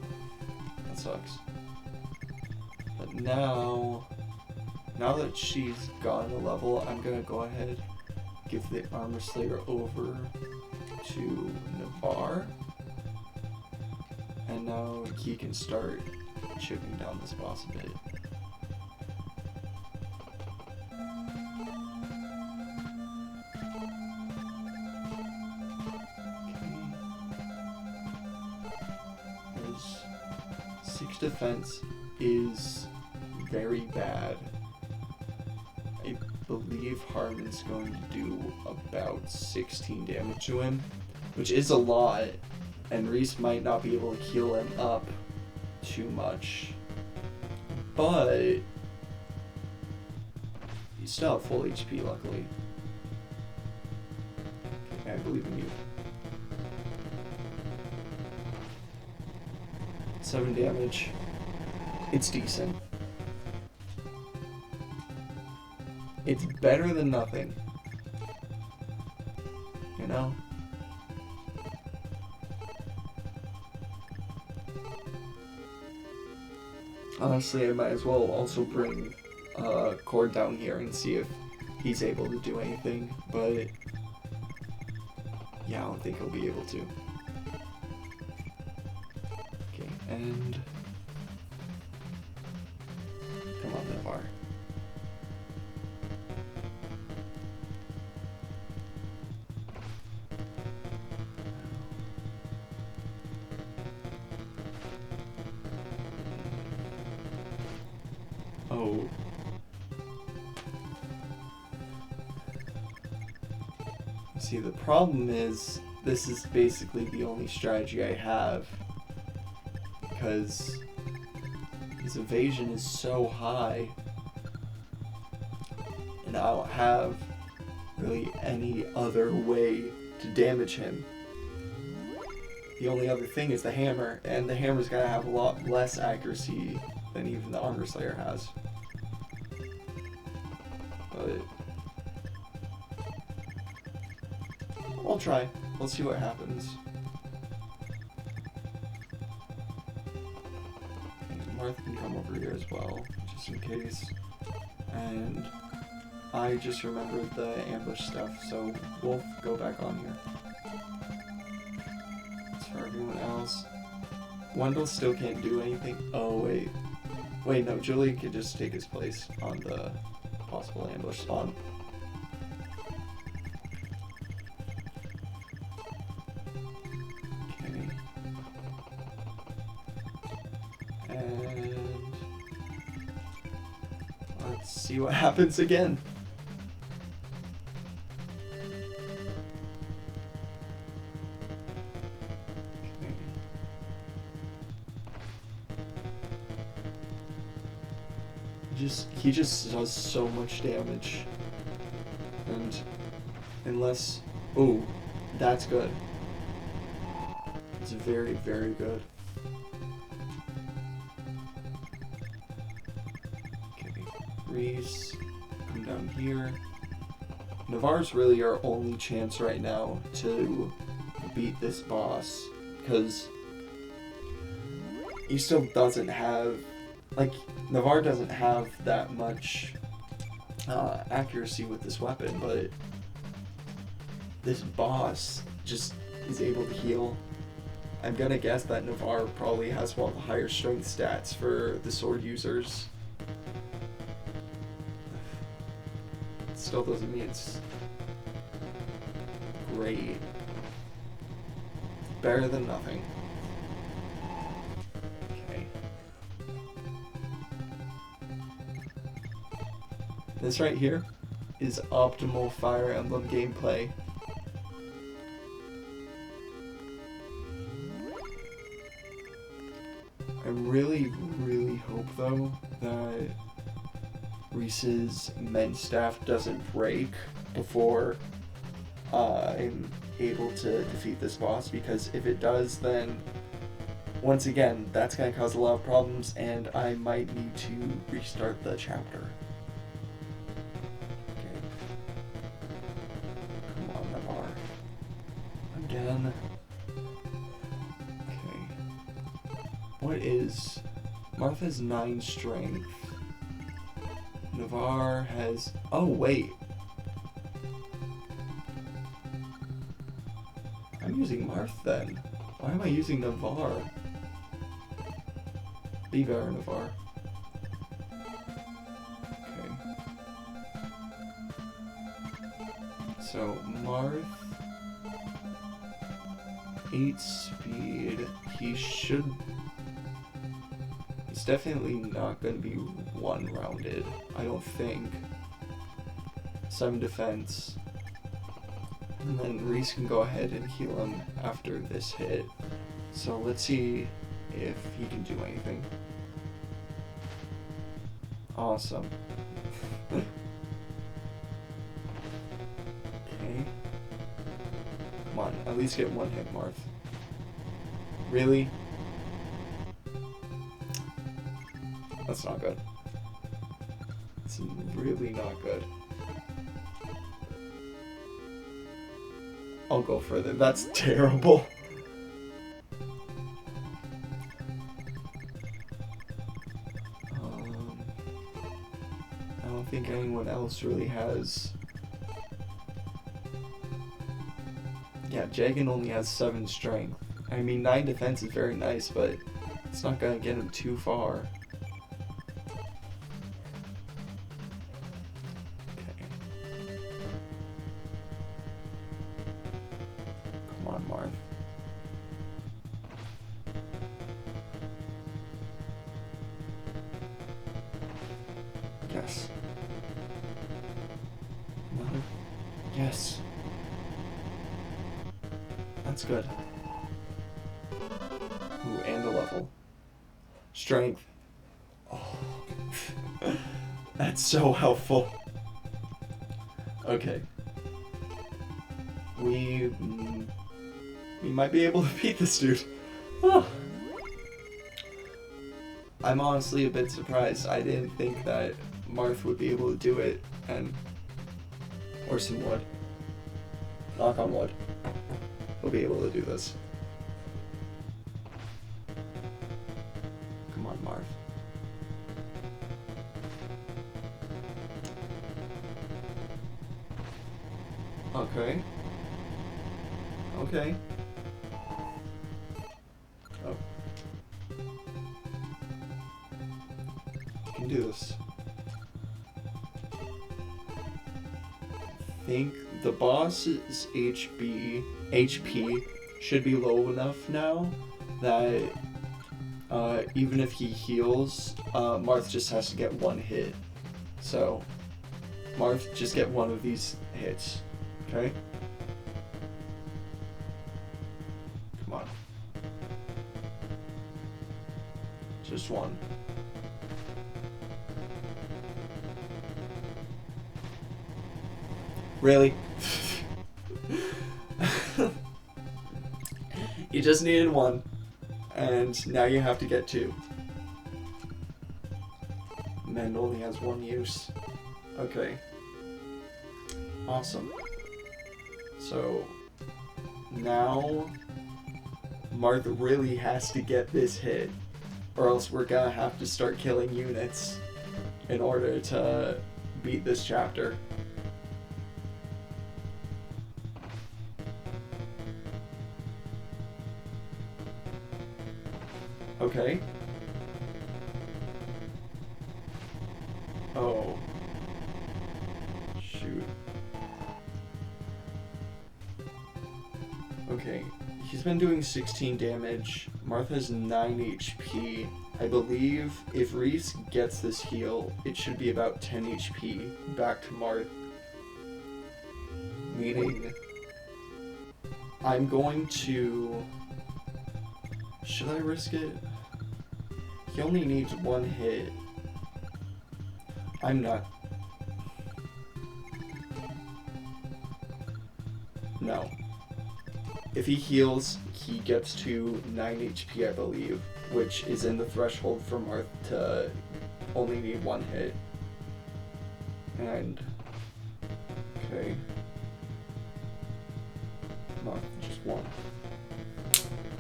That sucks. But now that she's gotten a level, I'm gonna go ahead, give the Armor Slayer over to Navarre. And now he can start chipping down this boss a bit. Defense is very bad. I believe Harmon's going to do about 16 damage to him, which is a lot, and Reese might not be able to heal him up too much, but he's still at full HP, luckily. Okay, I believe in you. 7 damage. It's decent. It's better than nothing. You know? Honestly, I might as well also bring Cord down here and see if he's able to do anything, but yeah, I don't think he'll be able to. And come on, Navarre. Oh. See, the problem is, this is basically the only strategy I have. Because his evasion is so high, and I don't have really any other way to damage him. The only other thing is the hammer, and the hammer's gotta have a lot less accuracy than even the Armor Slayer has. But I'll try. Let's see what happens. Marth can come over here as well, just in case. And I just remembered the ambush stuff, so we'll go back on here. As for everyone else, Wendell still can't do anything. Oh, wait. Wait, no, Julian can just take his place on the possible ambush spawn. See what happens again. Okay. He just does so much damage. And unless, oh, that's good. It's very, very good. Reese, come down here. Navarre's really our only chance right now to beat this boss, because he still doesn't have, like, Navarre doesn't have that much accuracy with this weapon, but this boss just is able to heal. I'm gonna guess that Navarre probably has one of the higher strength stats for the sword users. Still doesn't mean it's great. Better than nothing. Okay. This right here is optimal Fire Emblem gameplay. I really, really hope though that Reese's men staff doesn't break before I'm able to defeat this boss, because if it does, then once again that's going to cause a lot of problems and I might need to restart the chapter. Okay. Come on, Navarre. Again. Okay. What is... Marth has 9 strength. Navarre has... Oh, wait. I'm using Marth then. Why am I using Navarre? Be better, Navarre. Okay. So, Marth... 8 speed. He should... It's definitely not going to be one-rounded, I don't think. 7 defense. And then Reese can go ahead and heal him after this hit. So let's see if he can do anything. Awesome. Okay. Come on, at least get 1 hit, Marth. Really? That's not good. It's really not good. I'll go further. That's terrible. I don't think anyone else really has... Yeah, Jagan only has 7 strength. I mean, 9 defense is very nice, but it's not gonna get him too far. Yes. No. Yes. That's good. Ooh, and a level. Strength. Oh. That's so helpful. Okay. We might be able to beat this dude. Oh. I'm honestly a bit surprised. I didn't think that Marth would be able to do it, and... Or some wood. Knock on wood. He'll be able to do this. Come on, Marth. Okay. Okay. Oh. You can do this. I think the boss's HP should be low enough now that even if he heals, Marth just has to get 1 hit. So, Marth, just get 1 of these hits, okay? Come on. Just 1. Really? You just needed 1, and now you have to get 2. Mend only has 1 use. Okay. Awesome. So, now Martha really has to get this hit. or else we're gonna have to start killing units in order to beat this chapter. Okay. Oh. Shoot. Okay. He's been doing 16 damage. Martha's 9 HP. I believe if Reese gets this heal, it should be about 10 HP back to Marth. Meaning, I'm going to... Should I risk it? He only needs one hit. I'm not. No. If he heals, he gets to 9 HP, I believe, which is in the threshold for Marth to only need one hit. And... okay. Marth, just one.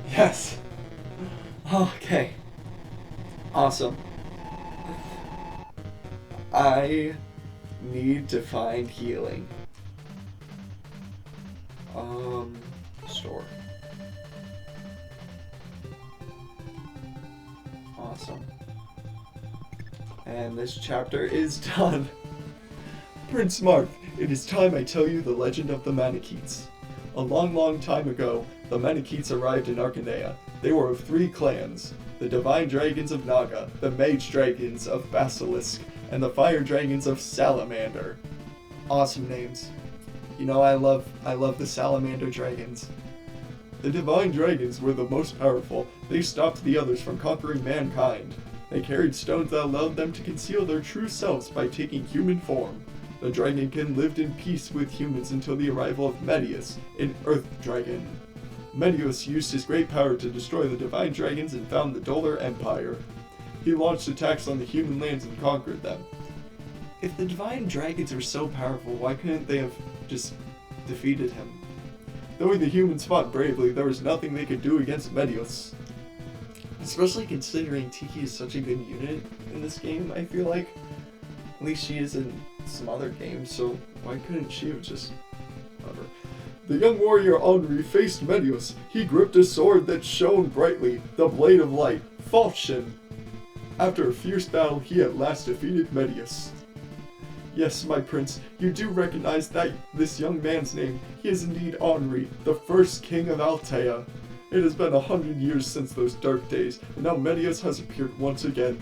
Yes! Okay. Awesome. I need to find healing. Store. Awesome. And this chapter is done. Prince Marth, it is time I tell you the legend of the Manicheets. A long, long time ago, the Manicheets arrived in Arcanea. They were of 3 clans. The Divine Dragons of Naga, the Mage Dragons of Basilisk, and the Fire Dragons of Salamander. Awesome names. You know, I love the Salamander Dragons. The Divine Dragons were the most powerful. They stopped the others from conquering mankind. They carried stones that allowed them to conceal their true selves by taking human form. The Dragonkin lived in peace with humans until the arrival of Medius, an Earth Dragon. Medius used his great power to destroy the Divine Dragons and found the Dolar Empire. He launched attacks on the human lands and conquered them. If the Divine Dragons were so powerful, why couldn't they have just defeated him? Though the humans fought bravely, there was nothing they could do against Medius. Especially considering Tiki is such a good unit in this game, I feel like. At least she is in some other games, so why couldn't she have just... whatever. The young warrior Henri faced Medius. He gripped a sword that shone brightly, the Blade of Light, Falchion. After a fierce battle, he at last defeated Medius. Yes, my prince, you do recognize this young man's name. He is indeed Henri, the first king of Altea. It has been 100 years since those dark days, and now Medius has appeared once again.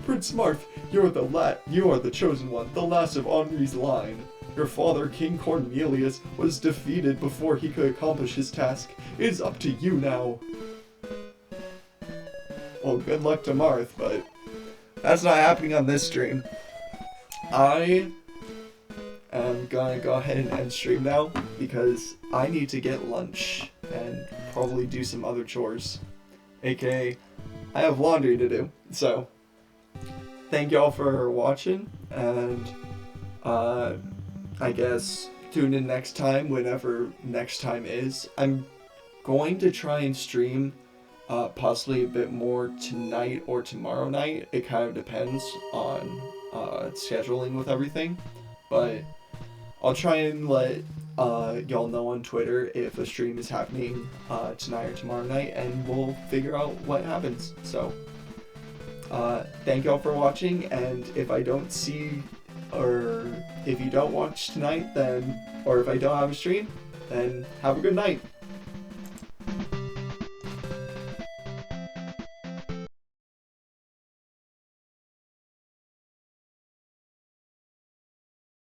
Prince Marth, you are the chosen one, the last of Henri's line. Your father, King Cornelius, was defeated before he could accomplish his task. It is up to you now. Well, good luck to Marth, but that's not happening on this stream. I am gonna go ahead and end stream now because I need to get lunch and probably do some other chores. AKA, I have laundry to do. So, thank y'all for watching, and I guess tune in next time, whenever next time is. I'm going to try and stream possibly a bit more tonight or tomorrow night. It kind of depends on scheduling with everything, but I'll try and let y'all know on Twitter if a stream is happening tonight or tomorrow night, and we'll figure out what happens. So thank y'all for watching, and if I don't see, or if you don't watch tonight, then, or if I don't have a stream, then have a good night.